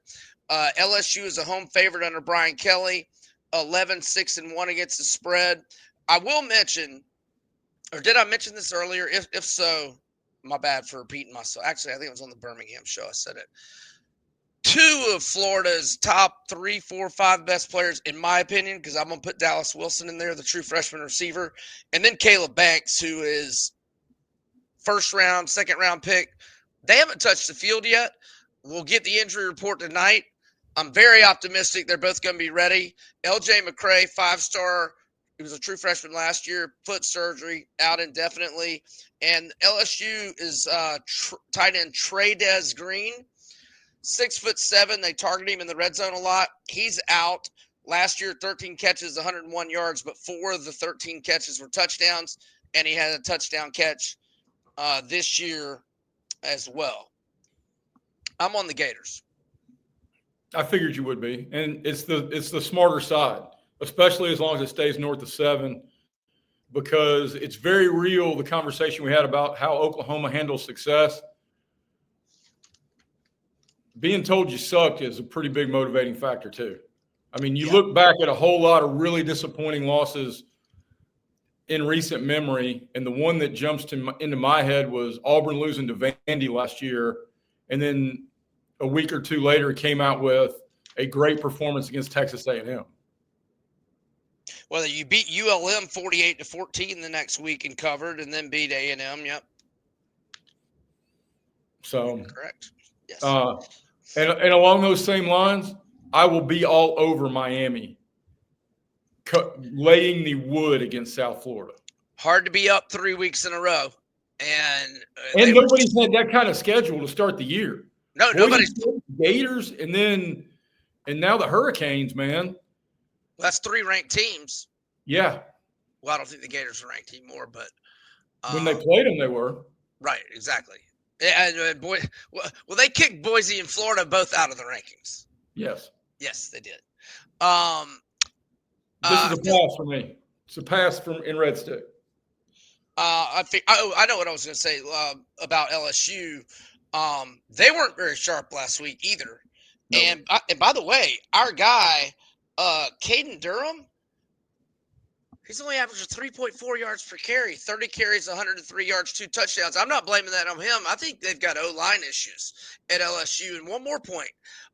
LSU is a home favorite under Brian Kelly, 11-6-1 against the spread. I will mention, or did I mention this earlier? If so, my bad for repeating myself. Actually, I think it was on the Birmingham show I said it. 2 of Florida's top 3, 4, 5 best players, in my opinion, because I'm going to put Dallas Wilson in there, the true freshman receiver, and then Caleb Banks, who is first round, second round pick. They haven't touched the field yet. We'll get the injury report tonight. I'm very optimistic they're both going to be ready. LJ McCray, 5-star. He was a true freshman last year, foot surgery, out indefinitely. And LSU is tight end Trey-Dez Green, 6'7". They target him in the red zone a lot. He's out. Last year, 13 catches, 101 yards, but 4 of the 13 catches were touchdowns, and he had a touchdown catch this year as well. I'm on the Gators. I figured you would be, and it's the smarter side, especially as long as it stays north of 7, because it's very real. The conversation we had about how Oklahoma handles success, being told you suck is a pretty big motivating factor too. I mean, you look back at a whole lot of really disappointing losses in recent memory, and the one that jumps into my head was Auburn losing to Vandy last year, and then a week or two later, it came out with a great performance against Texas A&M. Well, you beat ULM 48-14 the next week and covered, and then beat A&M. Yep. So correct. Yes. And along those same lines, I will be all over Miami laying the wood against South Florida. Hard to be up 3 weeks in a row. And nobody's had that kind of schedule to start the year. No, nobody's. Gators and now the Hurricanes, man. Well, that's 3 ranked teams. Yeah. Well, I don't think the Gators are ranked anymore, but when they played them, they were. Right, exactly. And well, they kicked Boise and Florida both out of the rankings. Yes. Yes, they did. This is a pass for me. It's a pass in Red Stick. I know what I was going to say about LSU. They weren't very sharp last week either. Nope. And by the way, our guy, Caden Durham, he's only averaged 3.4 yards per carry, 30 carries, 103 yards, 2 touchdowns. I'm not blaming that on him. I think they've got O-line issues at LSU. And one more point.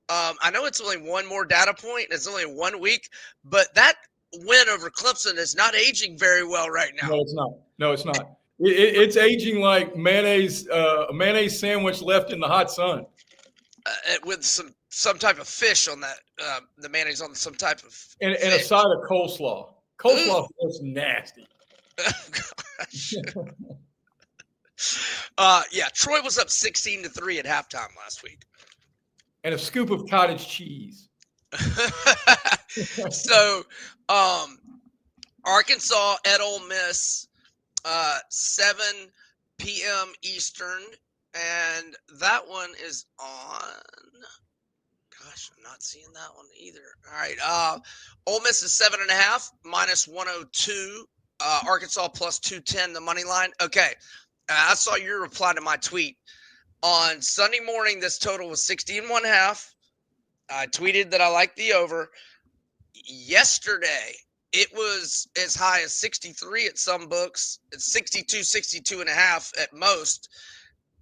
I know it's only one more data point. It's only 1 week, but that win over Clemson is not aging very well right now. No, it's not. It's aging like a mayonnaise sandwich left in the hot sun. With some type of fish on that, the mayonnaise on some type of and a side of coleslaw. Coleslaw is nasty. Yeah, Troy was up 16-3 at halftime last week. And a scoop of cottage cheese. So, Arkansas at Ole Miss, 7 p.m. Eastern, and that one is on. Gosh, I'm not seeing that one either. All right, Ole Miss is 7.5 minus 102. Arkansas plus 210, the money line. Okay, I saw your reply to my tweet. On Sunday morning, this total was 60.5. I tweeted that I liked the over. Yesterday, it was as high as 63 at some books. It's 62.5 at most.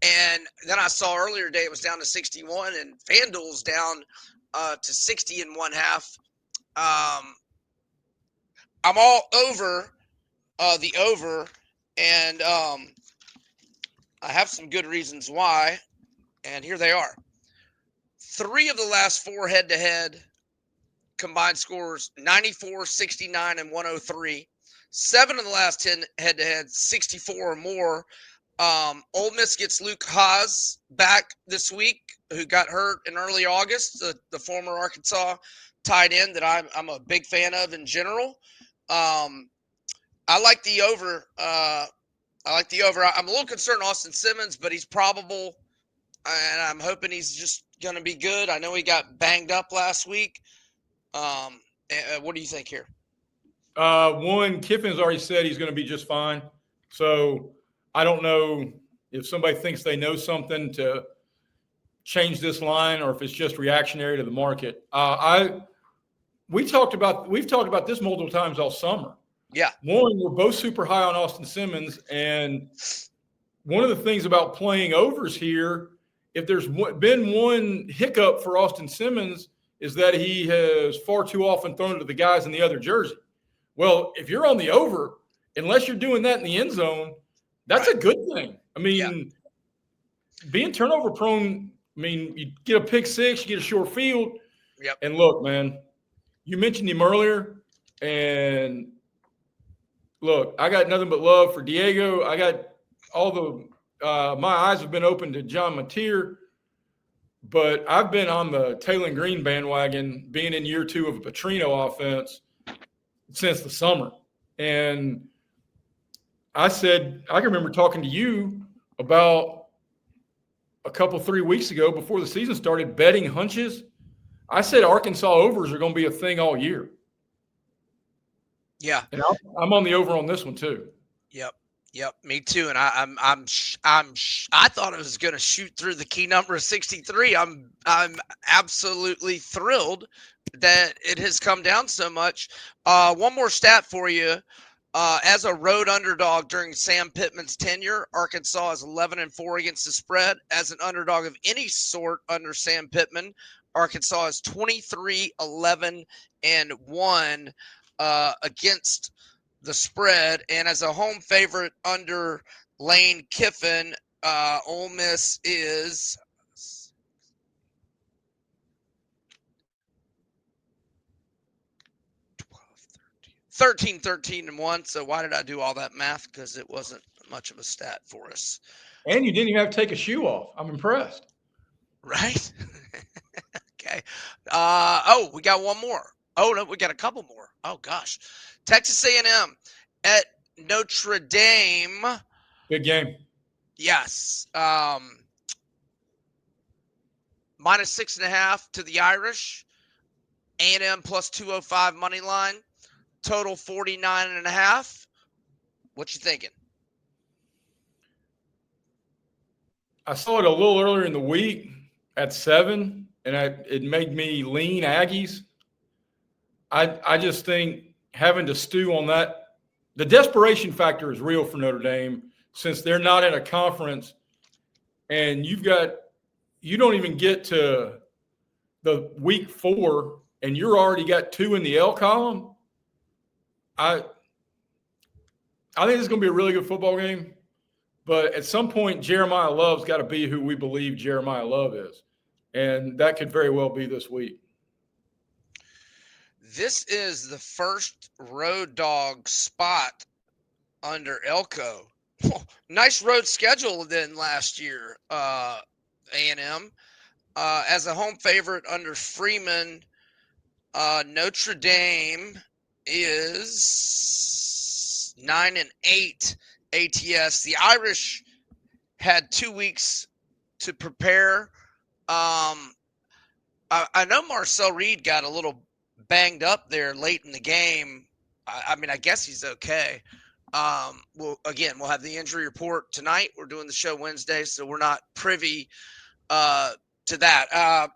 And then I saw earlier today it was down to 61, and FanDuel's down to 60.5. I'm all over the over, and I have some good reasons why, and here they are. 3 of the last 4 head-to-head combined scores, 94, 69, and 103. 7 of the last 10 head-to-head, 64 or more. Ole Miss gets Luke Haas back this week, who got hurt in early August, the former Arkansas tight end that I'm a big fan of in general. I like the over. I'm a little concerned Austin Simmons, but he's probable, and I'm hoping he's just going to be good. I know he got banged up last week. What do you think here? One, Kiffin's already said he's going to be just fine. So I don't know if somebody thinks they know something to change this line or if it's just reactionary to the market. We've talked about this multiple times all summer. Yeah. One, we're both super high on Austin Simmons, and one of the things about playing overs here, if there's been one hiccup for Austin Simmons, is that he has far too often thrown to the guys in the other jersey. Well, if you're on the over, unless you're doing that in the end zone, that's right. A good thing. I mean, being turnover prone, you get a pick six, you get a short field. Yep. And look, man, you mentioned him earlier, and look, I got nothing but love for Diego. I got my eyes have been open to John Mateer, but I've been on the Taylor Green bandwagon, being in year 2 of a Petrino offense since the summer. And I can remember talking to you about a couple, 3 weeks ago before the season started, betting hunches. I said Arkansas overs are going to be a thing all year. Yeah. And I'm on the over on this one too. Yep, me too. And I thought it was going to shoot through the key number of 63. I'm absolutely thrilled that it has come down so much. One more stat for you. As a road underdog during Sam Pittman's tenure, Arkansas is 11-4 against the spread. As an underdog of any sort under Sam Pittman, Arkansas is 23-11-1 against the spread. And as a home favorite under Lane Kiffin, Ole Miss is 12, 13, 13, 13, and 1. So why did I do all that math? Because it wasn't much of a stat for us. And you didn't even have to take a shoe off. I'm impressed. Right? Okay. We got one more. Oh, no, we got a couple more. Oh, gosh. Texas A&M at Notre Dame. Big game. Yes. Minus 6.5 to the Irish. A&M plus 205 money line. Total 49.5. What you thinking? I saw it a little earlier in the week at 7, and it made me lean Aggies. I just think having to stew on that, the desperation factor is real for Notre Dame since they're not in a conference, and you don't even get to the week 4, and you're already got 2 in the L column. I think this is going to be a really good football game. But at some point, Jeremiah Love's got to be who we believe Jeremiah Love is. And that could very well be this week. This is the first road dog spot under Elko. Nice road schedule than last year, A&M. As a home favorite under Freeman, Notre Dame is 9-8 ATS. The Irish had 2 weeks to prepare. I know Marcel Reed got a little banged up there late in the game. I mean, I guess he's okay. We'll have the injury report tonight. We're doing the show Wednesday, so we're not privy to that.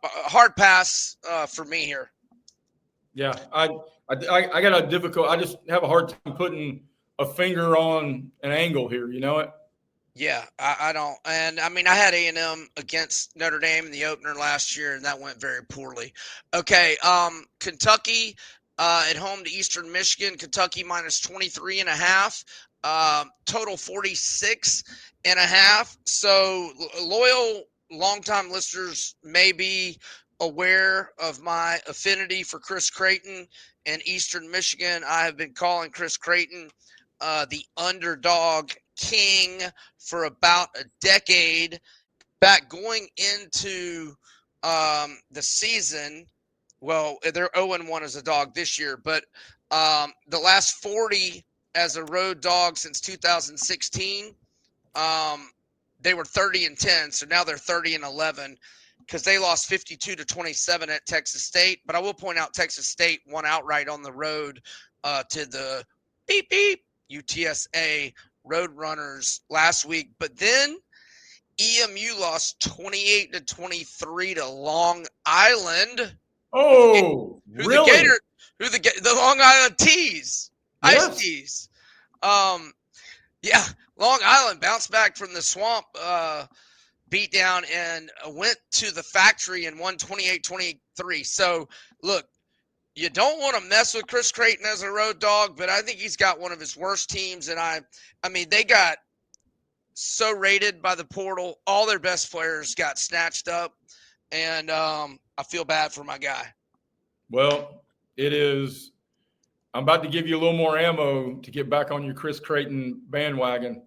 Hard pass for me here. Yeah, I got a difficult. I just have a hard time putting a finger on an angle here. You know it. Yeah, I don't. And I mean, I had A&M against Notre Dame in the opener last year, and that went very poorly. Okay, Kentucky at home to Eastern Michigan. Kentucky minus 23.5. Total 46.5. So loyal, longtime listeners may be aware of my affinity for Chris Creighton and Eastern Michigan. I have been calling Chris Creighton the underdog king for about a decade. Back going into the season, well, they're 0-1 as a dog this year, but the last 40 as a road dog since 2016, they were 30-10, so now they're 30-11 because they lost 52-27 at Texas State. But I will point out Texas State won outright on the road to the beep beep UTSA Roadrunners last week, but then EMU lost 28-23 to Long Island. Oh, really? The Long Island Tees, Yes. Ice Tees. Yeah, Long Island bounced back from the swamp beatdown and went to the factory and won 28-23. So look, you don't want to mess with Chris Creighton as a road dog, but I think he's got one of his worst teams. And I mean, they got so rated by the portal. All their best players got snatched up, and I feel bad for my guy. Well, it is. I'm about to give you a little more ammo to get back on your Chris Creighton bandwagon.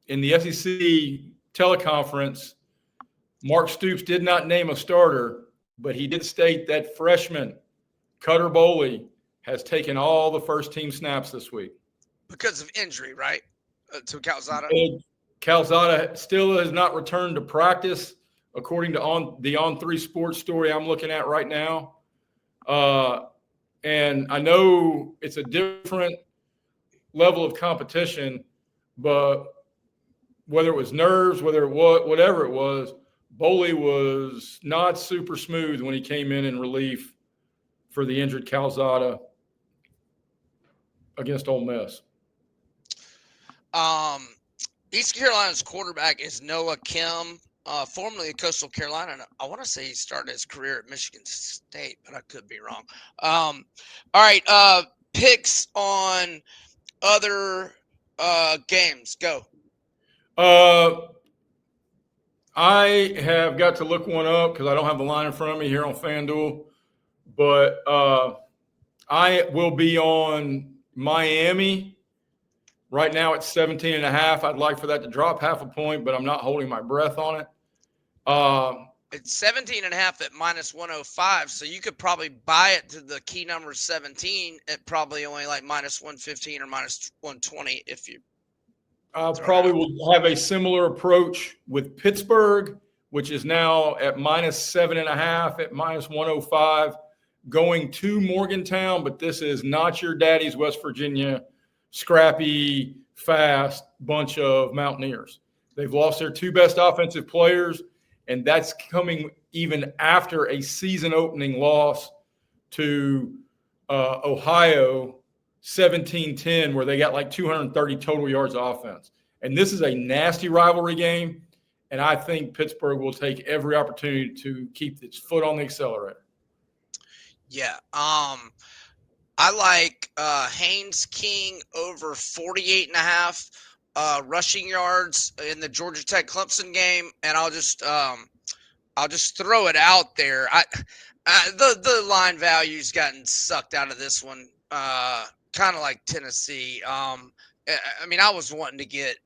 In the SEC teleconference, Mark Stoops did not name a starter, but he did state that freshman Cutter Boley has taken all the first-team snaps this week. Because of injury, right? To Calzada? Calzada still has not returned to practice, according to the On3 Sports story I'm looking at right now. And I know it's a different level of competition, but whether it was nerves, whatever it was, Boley was not super smooth when he came in relief for the injured Calzada against Ole Miss. East Carolina's quarterback is Noah Kim, formerly of Coastal Carolina. And I want to say he started his career at Michigan State, but I could be wrong. All right, picks on other games. Go. I have got to look one up because I don't have the line in front of me here on FanDuel. But I will be on Miami. Right now it's 17.5. I'd like for that to drop half a point, but I'm not holding my breath on it. It's 17.5 at minus 105, so you could probably buy it to the key number 17 at probably only like minus 115 or minus 120 if you. I probably will have a similar approach with Pittsburgh, which is now at minus 7.5 at minus 105, going to Morgantown, but this is not your daddy's West Virginia scrappy, fast bunch of Mountaineers. They've lost their two best offensive players, and that's coming even after a season-opening loss to Ohio 17-10, where they got like 230 total yards of offense. And this is a nasty rivalry game, and I think Pittsburgh will take every opportunity to keep its foot on the accelerator. Yeah. I like Haynes King over 48.5 rushing yards in the Georgia Tech Clemson game, and I'll just throw it out there. The line value's gotten sucked out of this one, kind of like Tennessee. I mean, I was wanting to get,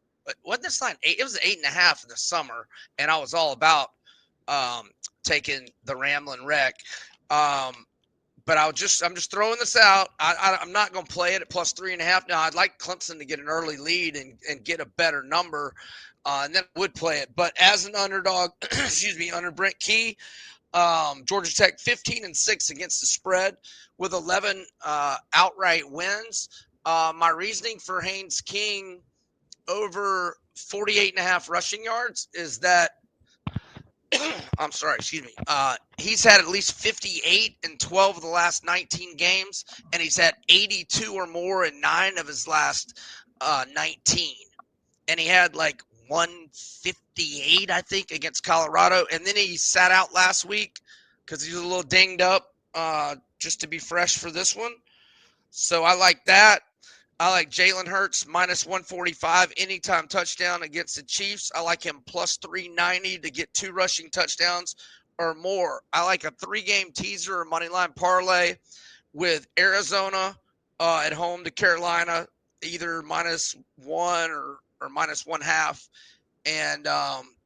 wasn't this line 8? It was 8.5 in the summer, and I was all about taking the Ramblin' Wreck. But I'm just throwing this out. I'm not going to play it at plus 3.5. Now, I'd like Clemson to get an early lead and get a better number, and then I would play it. But as an underdog, under Brent Key, Georgia Tech 15-6 against the spread with 11 outright wins. My reasoning for Haynes King over 48.5 rushing yards is that I'm sorry, he's had at least 58 in 12 of the last 19 games, and he's had 82 or more in 9 of his last 19. And he had like 158, I think, against Colorado. And then he sat out last week because he was a little dinged up just to be fresh for this one. So I like that. I like Jalen Hurts minus 145 anytime touchdown against the Chiefs. I like him plus 390 to get 2 rushing touchdowns or more. I like a 3-game teaser or moneyline parlay with Arizona at home to Carolina, either -1 or -1/2, and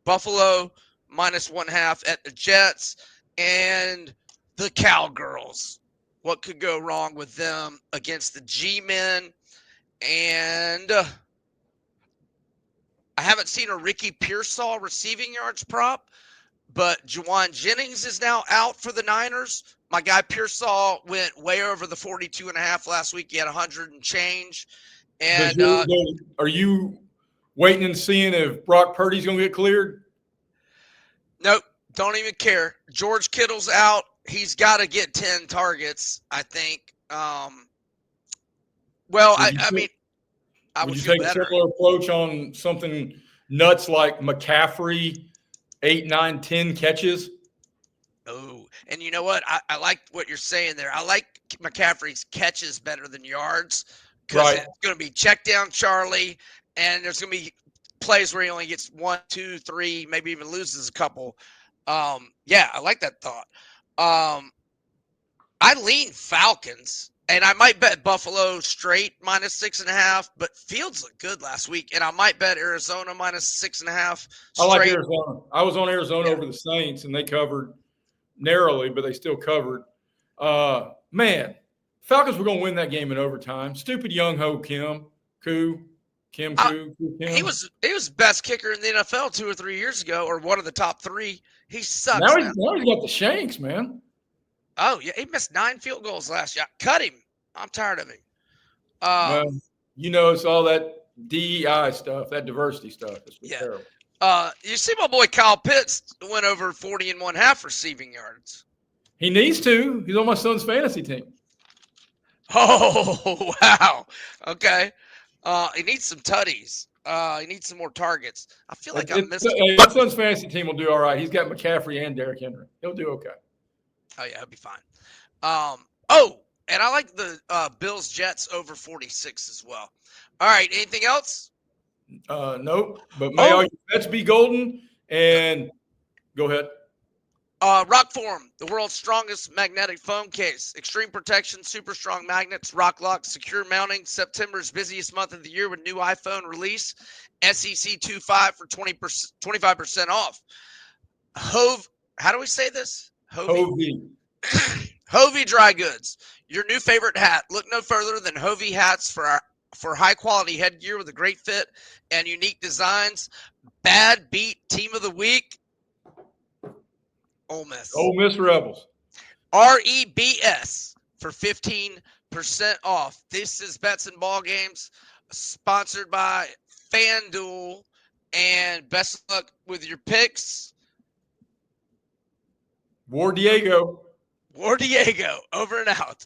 Buffalo -1/2 at the Jets, and the Cowgirls. What could go wrong with them against the G-Men? And I haven't seen a Ricky Pearsall receiving yards prop, but Juwan Jennings is now out for the Niners. My guy Pearsall went way over the 42.5 last week. He had 100 and change. And are you waiting and seeing if Brock Purdy's going to get cleared? Nope, don't even care. George Kittle's out. He's got to get 10 targets, I think. Well, I mean, I would you feel take better. a similar approach on something nuts like McCaffrey, 8, 9, 10 catches? Oh, and you know what? I like what you're saying there. I like McCaffrey's catches better than yards because it's going to be check down Charlie, and there's going to be plays where he only gets 1, 2, 3, maybe even loses a couple. Yeah, I like that thought. I lean Falcons, and I might bet Buffalo straight -6.5, but Fields looked good last week, and I might bet Arizona -6.5 straight. I like Arizona. I was on Arizona over the Saints, and they covered narrowly, but they still covered. Man, Falcons were going to win that game in overtime. Stupid young ho Kim Koo. Kim. He was best kicker in the NFL 2 or 3 years ago, or one of the top 3. He sucks. Now he's got the shanks, man. Oh yeah, he missed 9 field goals last year. Cut him. I'm tired of him. Well, it's all that DEI stuff, that diversity stuff. It's terrible. You see my boy Kyle Pitts went over 40.5 receiving yards. He needs to. He's on my son's fantasy team. Oh, wow. Okay. He needs some tutties. He needs some more targets. I feel like I missed it. My son's fantasy team will do all right. He's got McCaffrey and Derrick Henry. He'll do okay. Oh, yeah, he'll be fine. And I like the Bills-Jets over 46 as well. All right, anything else? Nope. But may all your bets be golden. And go ahead. ROKFORM, the world's strongest magnetic foam case. Extreme protection, super strong magnets, rock lock, secure mounting. September's busiest month of the year with new iPhone release. SEC 25 for 25% off. How do we say this? HOVI. HOVI Dry Goods, your new favorite hat. Look no further than HOVI hats for high quality headgear with a great fit and unique designs. Bad beat team of the week. Ole Miss. Ole Miss Rebels. REBS for 15% off. This is Bets and Ball Games, sponsored by FanDuel. And best of luck with your picks. War Diego. War Diego, over and out.